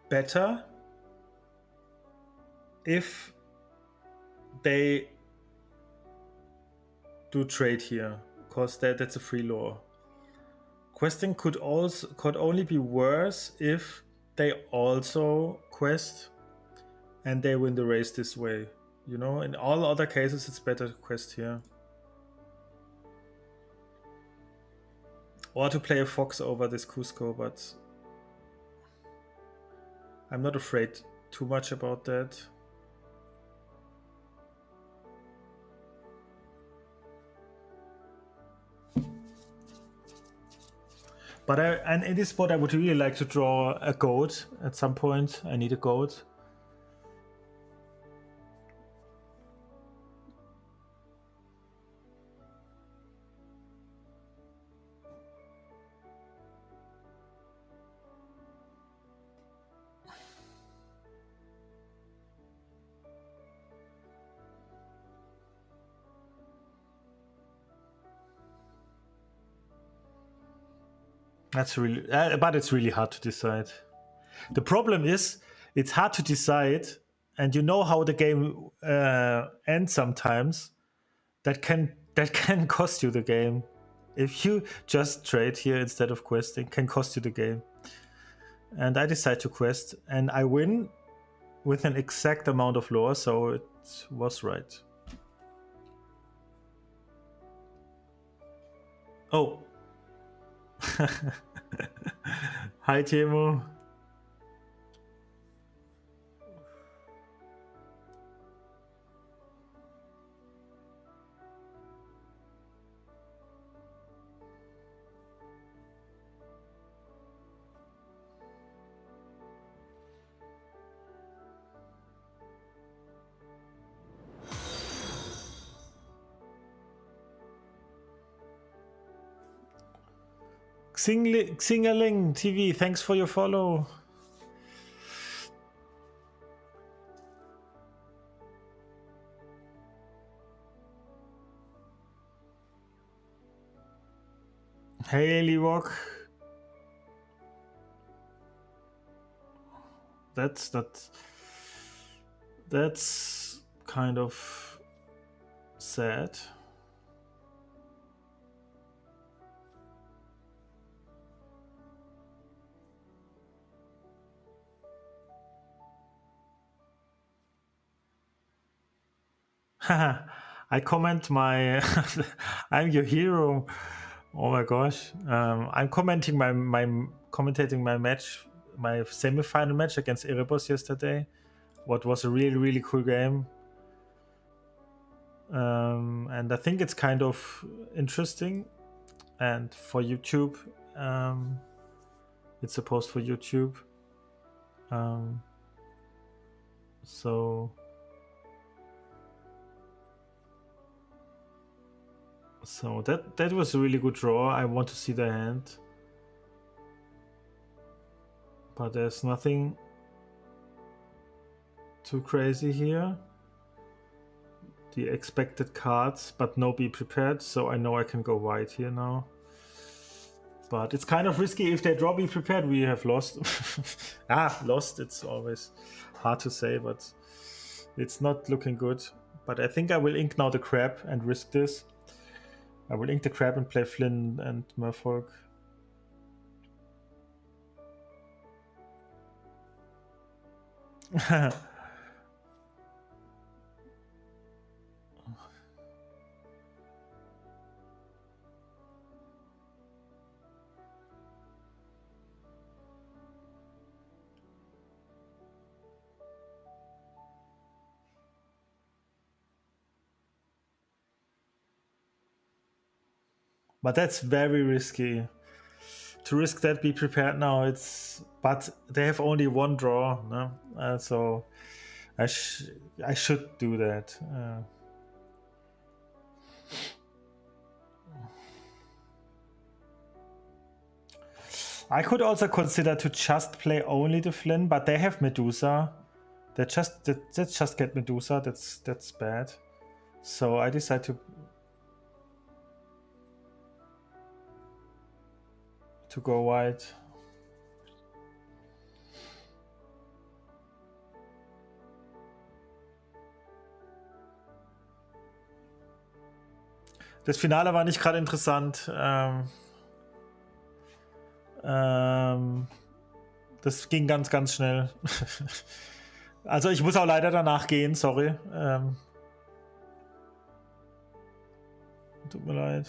better if they do trade here, because that's a free law. Questing could only be worse if they also quest and they win the race this way. You know, in all other cases, it's better to quest here. Or to play a fox over this Cusco, but I'm not afraid too much about that. But and in this spot, I would really like to draw a goat at some point. I need a goat. That's really, but it's really hard to decide. The problem is, it's hard to decide, and you know how the game ends sometimes. That can cost you the game. If you just trade here instead of questing, can cost you the game. And I decide to quest, and I win with an exact amount of lore, so it was right. Oh. Hi, Timo. Xingaling TV, thanks for your follow. Hey, Liwok. That's kind of sad. I comment my I'm your hero. Oh my gosh. I'm commenting my commentating my match, my semi-final match against Erebus yesterday. What was a really cool game. And I think it's kind of interesting. And for YouTube, it's supposed for YouTube. So that was a really good draw. I want to see the hand, but there's nothing too crazy here. The expected cards, but no be prepared, so I know I can go white here now. But it's kind of risky. If they draw be prepared, we have lost. Lost. It's always hard to say, but it's not looking good. But I think I will ink now the crab and risk this. I will ink the crab and play Flynn and Merfolk. But that's very risky. To risk that, be prepared now. But they have only one draw, no? So I should do that. I could also consider to just play only the Flynn, but they have Medusa. Let's just get Medusa. That's bad. So I decide to go wide. Das Finale war nicht gerade interessant. Das ging ganz, ganz schnell. Also ich muss auch leider danach gehen, sorry. Tut mir leid.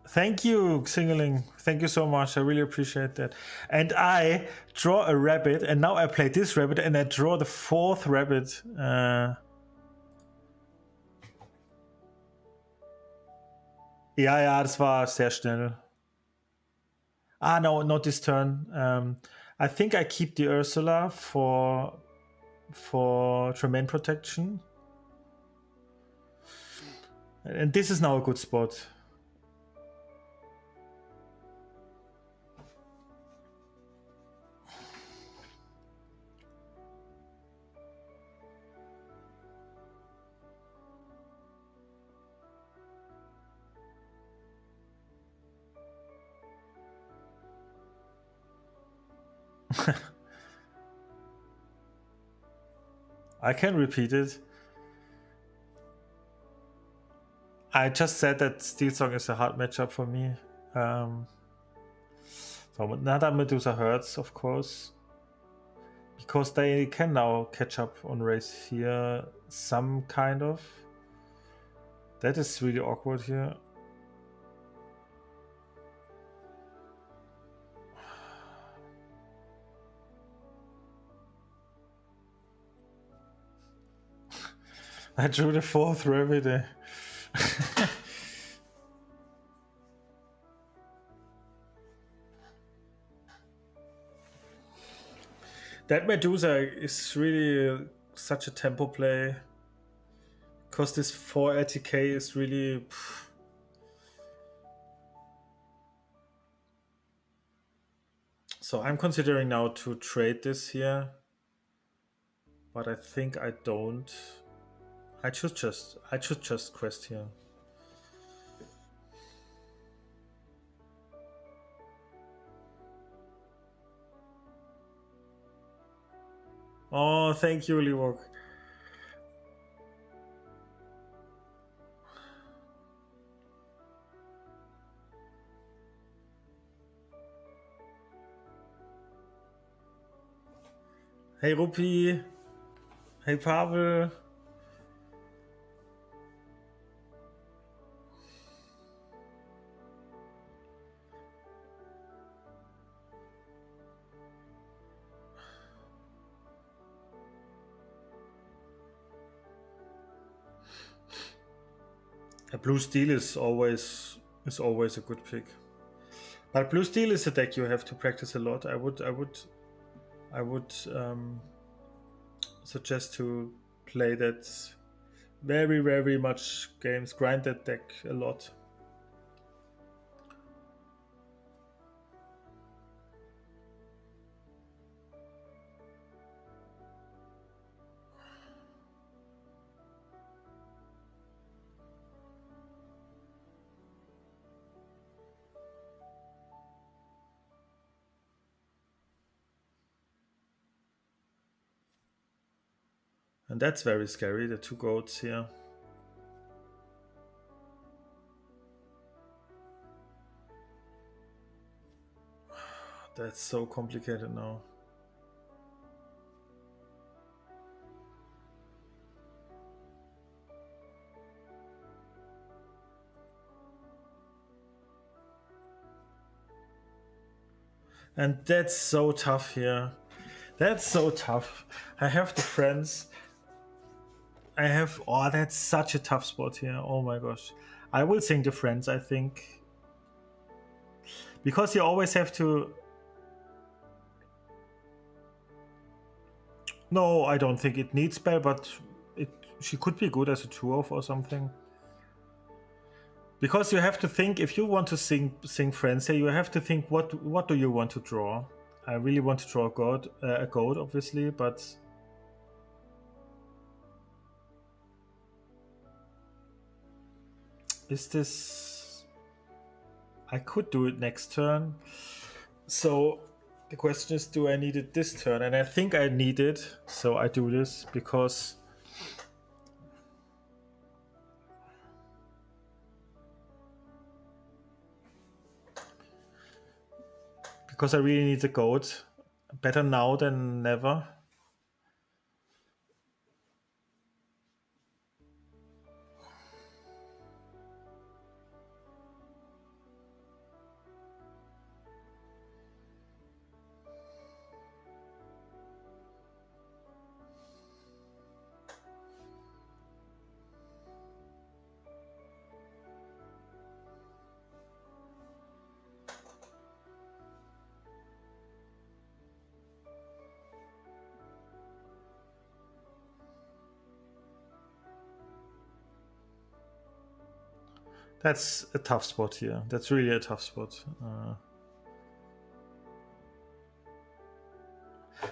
Thank you, Singling. Thank you so much. I really appreciate that. And I draw a rabbit, and now I play this rabbit, and I draw the fourth rabbit. Ja, das war sehr schnell. Ah, no, not this turn. I think I keep the Ursula for Tremaine protection. And this is now a good spot. I can repeat it. I just said that Steel Song is a hard matchup for me. So another Medusa hurts, of course, because they can now catch up on race here, some kind of. That is really awkward here. I drew the fourth rabbit. That Medusa is really such a tempo play. Because this 4 ATK is really... So I'm considering now to trade this here. But I think I don't. I should just quest here. Oh, thank you, Liwok. Hey Rupi. Hey Pavel. A blue steel is always a good pick. But blue steel is a deck you have to practice a lot. I would suggest to play that very much games, grind that deck a lot. And that's very scary, the 2 goats here. That's so complicated now. And that's so tough here. That's so tough. I have the friends. Oh, that's such a tough spot here. Oh my gosh. I will sing the friends, I think. Because you always have to... No, I don't think it needs spell, but she could be good as a 2-of or something. Because you have to think, if you want to sing Frenzy, you have to think what do you want to draw. I really want to draw a goat, obviously, but is this... I could do it next turn. So the question is, do I need it this turn? And I think I need it, so I do this because I really need the goat. Better now than never. That's a tough spot here. That's really a tough spot.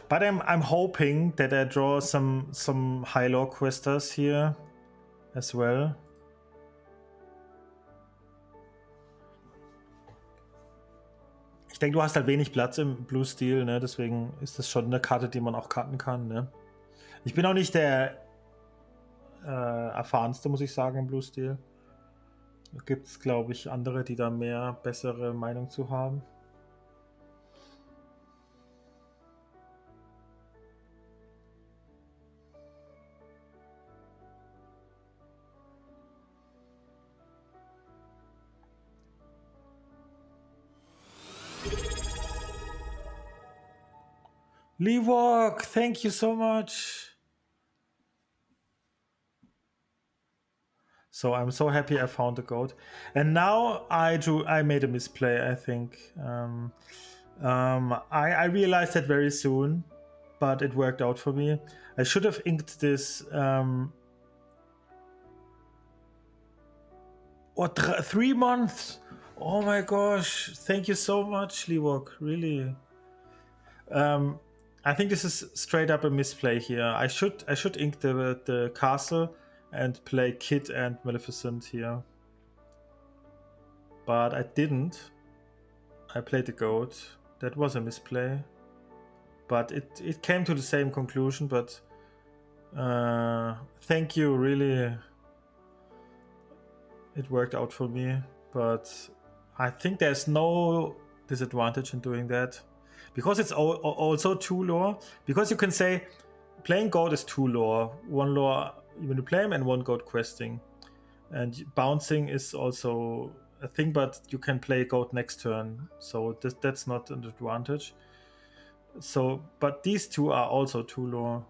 But I'm hoping that I draw some high-law questers here as well. Ich denke, du hast halt wenig Platz im Blue-Stil, ne? Deswegen ist das schon eine Karte, die man auch cutten kann, ne? Ich bin auch nicht der erfahrenste, muss ich sagen, im Blue-Stil. Da gibt es, glaube ich, andere, die da mehr bessere Meinung zu haben. Leewalk, thank you so much. So I'm so happy I found the goat. And now I made a misplay, I think. I realized that very soon, but it worked out for me. I should have inked this. What, 3 months? Oh my gosh! Thank you so much, Leewalk. Really. I think this is straight up a misplay here. I should ink the castle and play Kid and Maleficent here, but I didn't. I played the goat. That was a misplay, but it came to the same conclusion. But thank you, really. It worked out for me, but I think there's no disadvantage in doing that because it's also 2 lore. Because you can say playing goat is 2 lore, 1 lore when you play him and 1 goat questing, and bouncing is also a thing, but you can play goat next turn, so that's not an advantage. So, but these 2 are also 2 lore,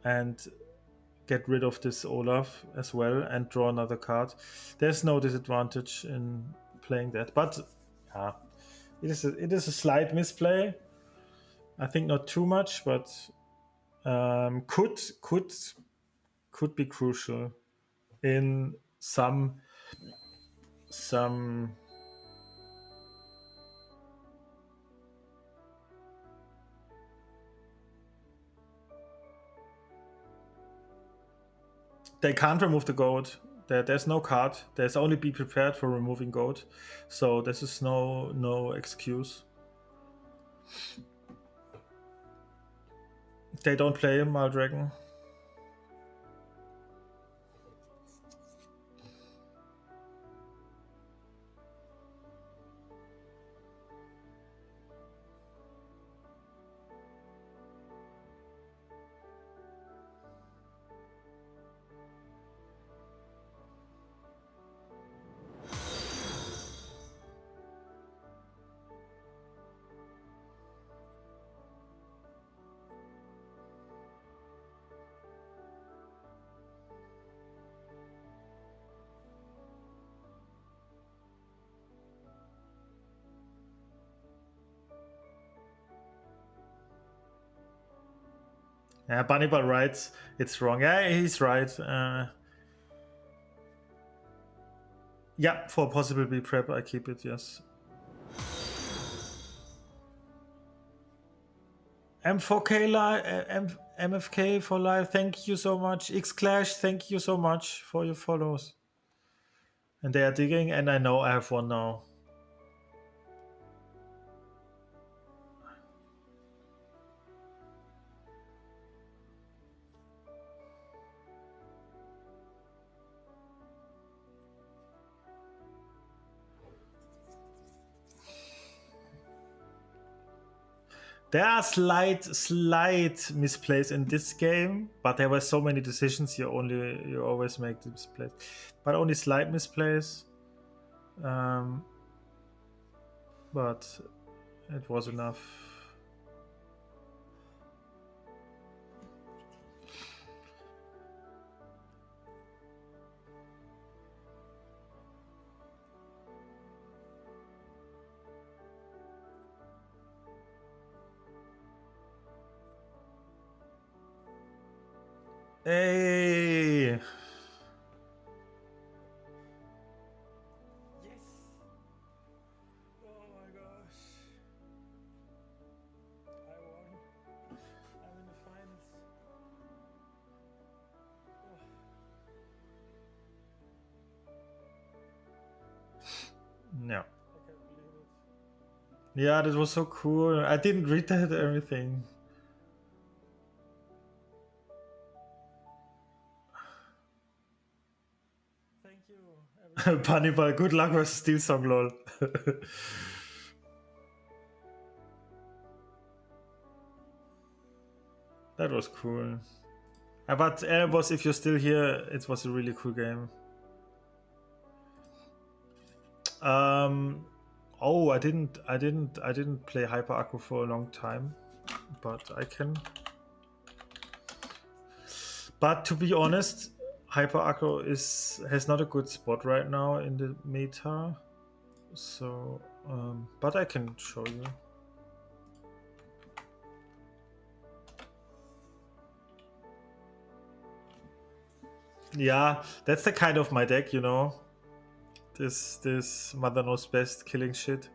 and get rid of this Olaf as well and draw another card. There's no disadvantage in playing that, but yeah, it is a slight misplay. I think not too much, but could be crucial in some they can't remove the goat. There's no card. There's only be prepared for removing goat. So this is no excuse. They don't play Maldragon. Yeah, Bunnyball writes it's wrong. Yeah, he's right. Yeah, for possible B prep, I keep it. Yes. M4K live, MFK for live. Thank you so much. X Clash, thank you so much for your follows. And they are digging, and I know I have one now. There are slight misplays in this game, but there were so many decisions. You always make the misplays, but only slight misplays. But it was enough. Hey! Yes! Oh my gosh! I won. I'm in the finals. No. I can't believe it. Yeah, that was so cool. I didn't read that everything. Thank you. Punnyball, good luck with Steel Song lol. That was cool. But was, if you're still here, it was a really cool game. Oh, I didn't play Hyper Acro for a long time, but I can. But to be honest, Hyper Acro has not a good spot right now in the meta. So, but I can show you. Yeah, that's the kind of my deck, you know. This Mother Knows Best killing shit.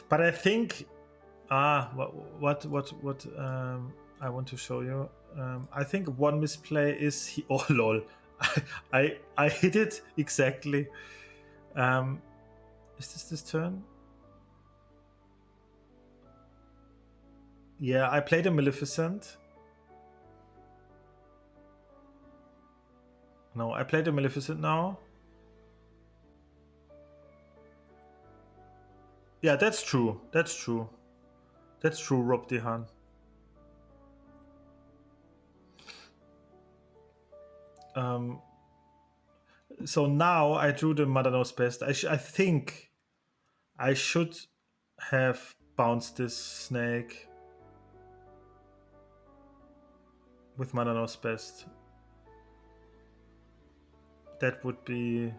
But I think what I want to show you. I think one misplay is oh lol. I hit it exactly. Is this turn? Yeah, I played a Maleficent. No, I played a Maleficent now. Yeah, that's true. That's true. That's true, Rob Dehan. So now I drew the Mother Knows Best. I think I should have bounced this snake with Mother Knows Best. That would be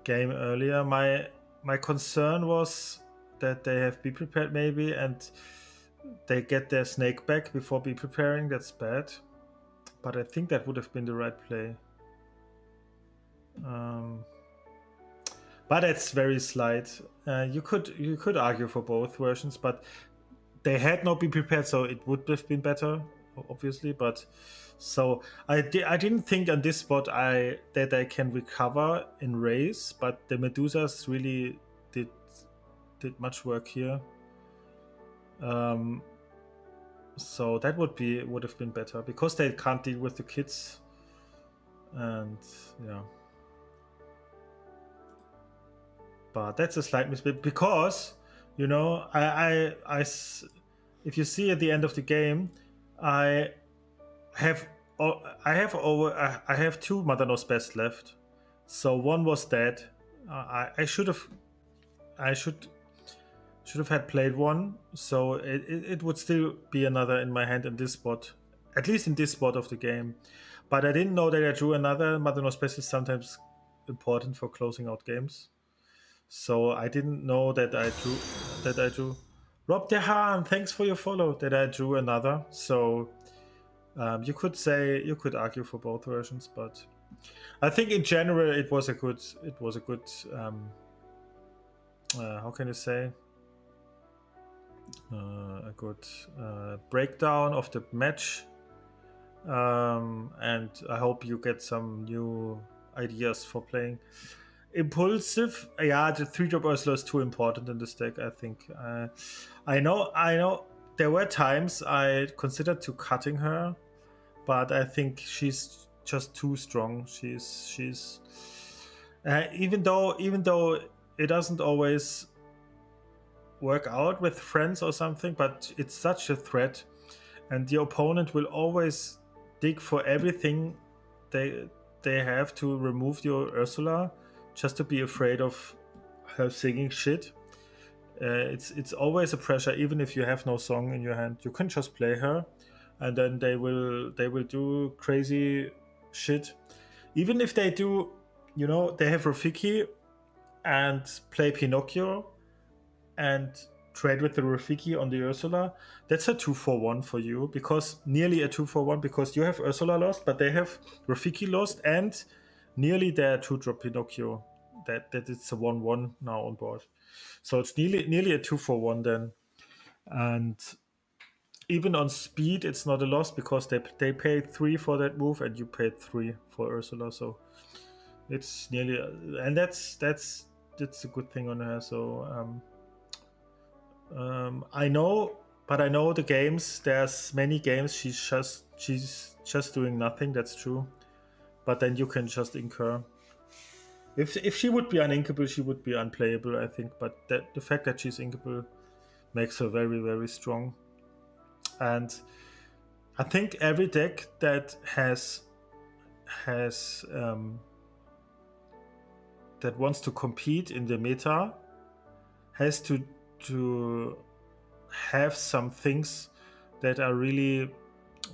game earlier. My concern was that they have Be Prepared maybe, and they get their snake back before Be Preparing. That's bad. But I think that would have been the right play. But it's very slight. You could argue for both versions, but they had not been prepared, so it would have been better, obviously. But so I didn't think on this spot that I can recover in race, but the Medusas really did much work here. So that would have been better because they can't deal with the kids, and yeah. But that's a slight mistake because, you know, if you see at the end of the game, I have I have two Mother Knows Best left. So one was dead. I should have had played one. So it would still be another in my hand in this spot, at least in this spot of the game. But I didn't know that I drew another. Mother Knows Best is sometimes important for closing out games. So I didn't know that I drew Rob Dehan, thanks for your follow, that I drew another. So You could say, you could argue for both versions, but I think in general it was a good how can you say, a good breakdown of the match, and I hope you get some new ideas for playing. Impulsive, yeah, the 3-drop Ursula is too important in this deck, I think. I know there were times I considered to cutting her, but I think she's just too strong. She's even though it doesn't always work out with friends or something, but it's such a threat, and the opponent will always dig for everything they they have to remove your Ursula, just to be afraid of her singing shit. It's always a pressure, even if you have no song in your hand. You can just play her, and then they will do crazy shit. Even if they do, they have Rafiki and play Pinocchio and trade with the Rafiki on the Ursula. That's a 2-for-1 for you, because nearly a 2-for-1, because you have Ursula lost, but they have Rafiki lost, and nearly their 2-drop Pinocchio. That it's a 1-1 now on board. So it's nearly a 2-for-1 then. And even on speed, it's not a loss, because they paid 3 for that move, and you paid 3 for Ursula. So it's nearly, and that's a good thing on her. So I know, but I know the games. There's many games she's just doing nothing. That's true. But then you can just incur. If she would be uninkable, she would be unplayable, I think. But the fact that she's inkable makes her very, very strong. And I think every deck that has that wants to compete in the meta has to have some things that are really,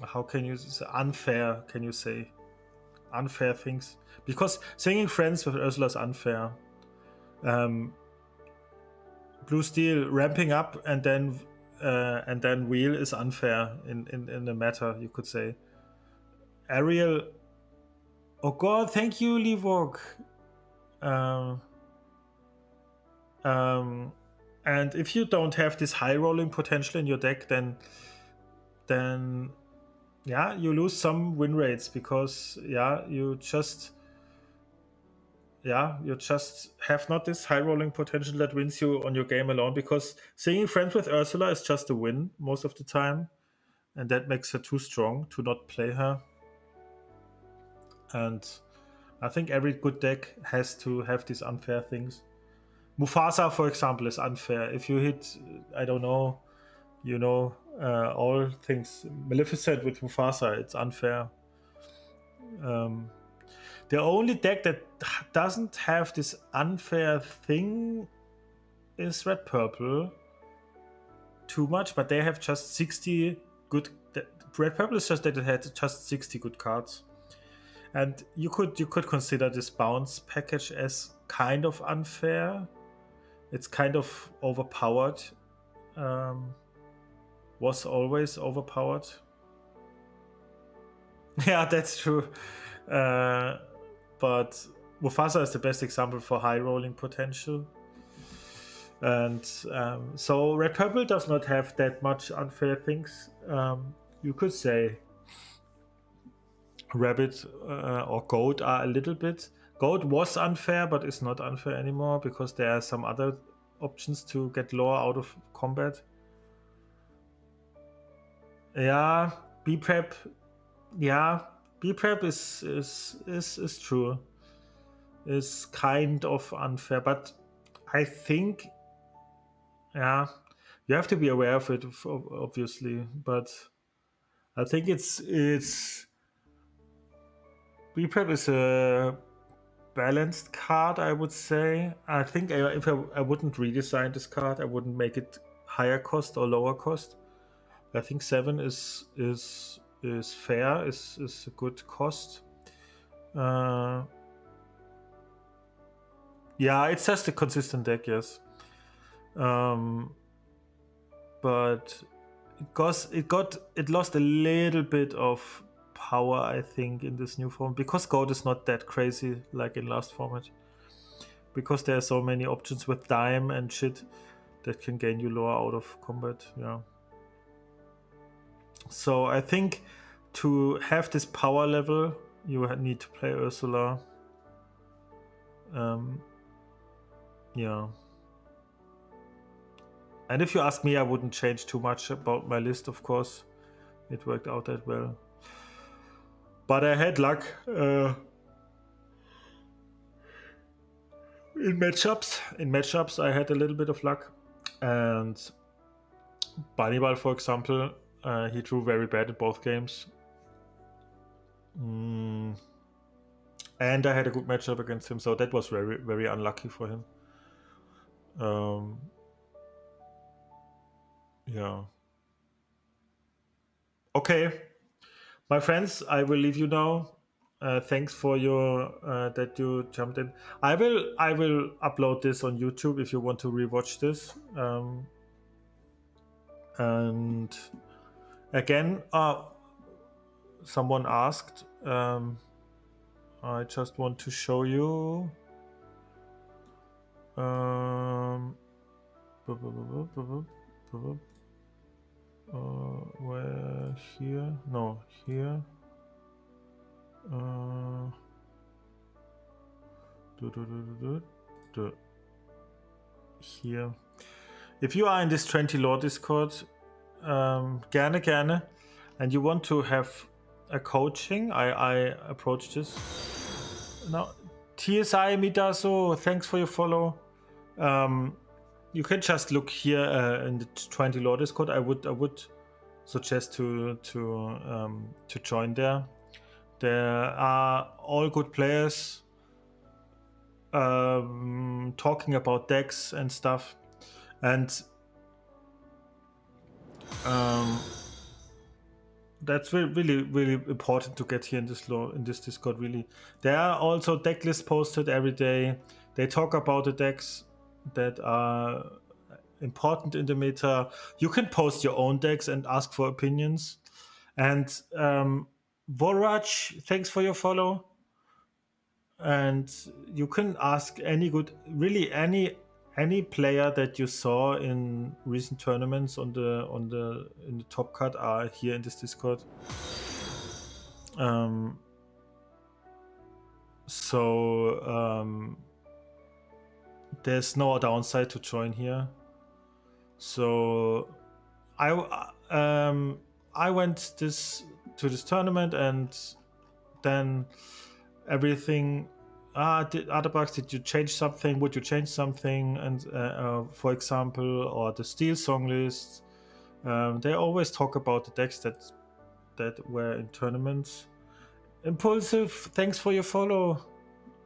how can you say, unfair, can you say, unfair things, because singing friends with Ursula is unfair. Blue Steel ramping up and then wheel is unfair in the meta, you could say. Ariel, oh god, thank you, Livok. um, um, and if you don't have this high rolling potential in your deck, then yeah, you lose some win rates, because you just have not this high rolling potential that wins you on your game alone, because singing friends with Ursula is just a win most of the time, and that makes her too strong to not play her. And I think every good deck has to have these unfair things. Mufasa, for example, is unfair. If you hit, I don't know, all things Maleficent with Mufasa, it's unfair. Um, the only deck that doesn't have this unfair thing is Red Purple too much, but they have just 60 good. Red Purple is just that it had just 60 good cards, and you could consider this bounce package as kind of unfair. It's kind of overpowered. Was always overpowered. Yeah, that's true. But Mufasa is the best example for high rolling potential. And so Red Purple does not have that much unfair things. You could say Rabbit or Goat are a little bit. Goat was unfair, but is not unfair anymore, because there are some other options to get lore out of combat. Yeah, B prep. Yeah, B prep is true. Is kind of unfair, but I think, yeah, you have to be aware of it, obviously. But I think it's B prep is a balanced card, I would say. I think if I wouldn't redesign this card, I wouldn't make it higher cost or lower cost. I think 7 is fair, is a good cost. Yeah, it's just a consistent deck, yes. But because it lost a little bit of power, I think, in this new form, because goat is not that crazy like in last format, because there are so many options with dime and shit that can gain you lore out of combat. Yeah, so I think to have this power level you need to play Ursula. Yeah, and if you ask me, I wouldn't change too much about my list, of course. It worked out that well, but I had luck in matchups. I had a little bit of luck, and Bannibal, for example, he drew very bad in both games. And I had a good matchup against him, so that was very, very unlucky for him. Yeah. Okay, my friends, I will leave you now. Thanks for your that you jumped in. I will upload this on YouTube if you want to rewatch this. And again, someone asked. I just want to show you. Where here? No, here. Here. If you are in this 20 Lore Discord, gerne, and you want to have a coaching, I approach this. Now, TSI Midaso, thanks for your follow. You can just look here in the 20 Lore Discord. I would suggest to join there. There are all good players talking about decks and stuff, and that's really, really important to get here in this Discord. Really, there are also deck lists posted every day. They talk about the decks that are important in the meta. You can post your own decks and ask for opinions. And Voraj, thanks for your follow. And you can ask any player that you saw in recent tournaments in the top cut are here in this Discord. So there's no downside to join here. So I went to this tournament, and then everything. Otherbugs, did you change something? Would you change something? And for example, or the Steel song list, they always talk about the decks that were in tournaments. Impulsive, thanks for your follow.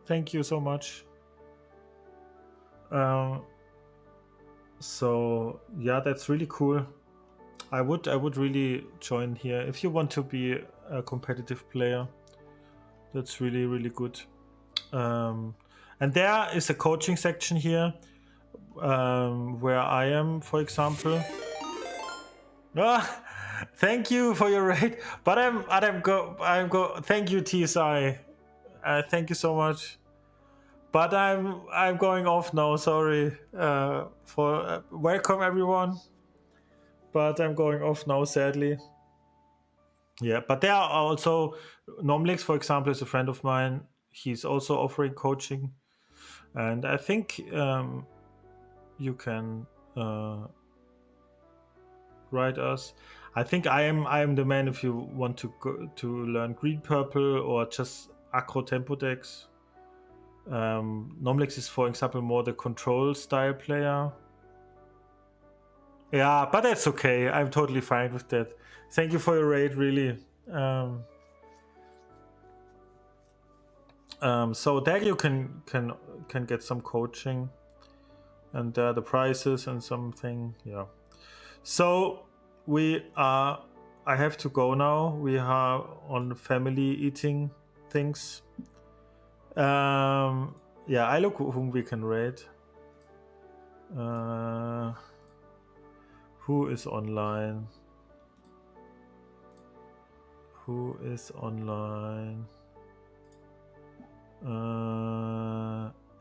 Thank you so much. So yeah, that's really cool. I would really join here if you want to be a competitive player. That's really, really good. And there is a coaching section here where I am, for example. Thank you for your raid, but thank you, TSI. Thank you so much. But I'm going off now. Sorry for welcome everyone. But I'm going off now, sadly. Yeah, but there are also Nomlix, for example, is a friend of mine. He's also offering coaching, and I think you can write us. I think I am the man if you want to go to learn green purple or just acro tempo decks. Nomlix is, for example, more the control style player. Yeah, but that's okay. I'm totally fine with that. Thank you for your raid, really. So there you can get some coaching, and the prices and something. Yeah. So I have to go now. We are on family eating things. Yeah, I look whom we can raid. Who is online? Who is online?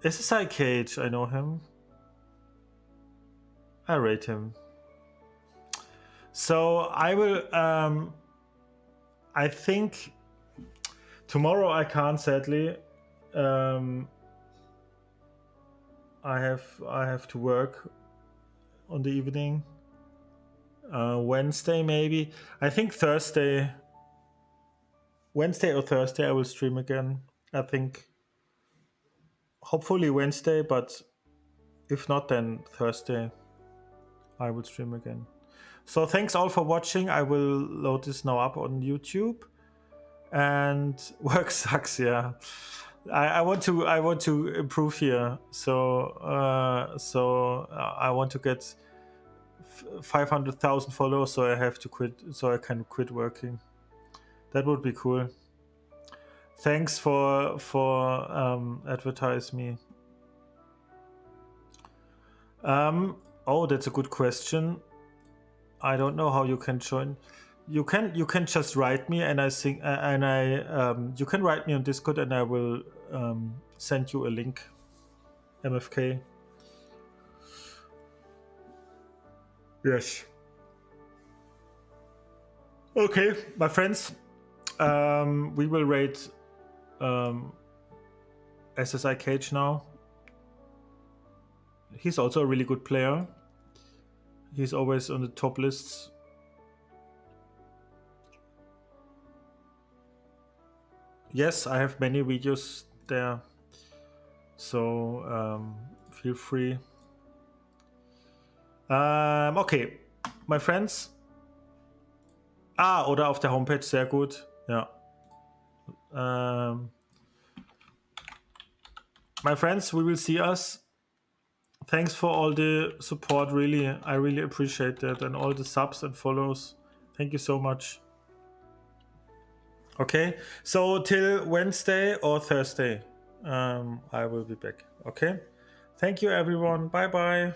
SSI Cage, I know him. I rate him. So I will. I think tomorrow I can't, sadly. I have to work on the evening. Wednesday maybe. I think Wednesday or Thursday I will stream again. I think hopefully Wednesday, but if not, then Thursday I will stream again. So thanks all for watching. I will load this now up on YouTube. And work sucks, yeah. I want to improve here. So I want to get 500,000 followers. So I have to quit. So I can quit working. That would be cool. Thanks for advertise me. Oh, that's a good question. I don't know how you can join. You can just write me, and I think you can write me on Discord, and I will send you a link. MFK. Yes. Okay, my friends. We will rate SSI Cage now. He's also a really good player. He's always on the top lists. Yes, I have many videos there. So feel free. Okay, my friends. Oder auf der Homepage, sehr gut. Ja. My friends, we will see us. Thanks for all the support, really. I really appreciate that, and all the subs and follows. Thank you so much. Okay, so till Wednesday or Thursday, I will be back. Okay, thank you everyone. Bye bye.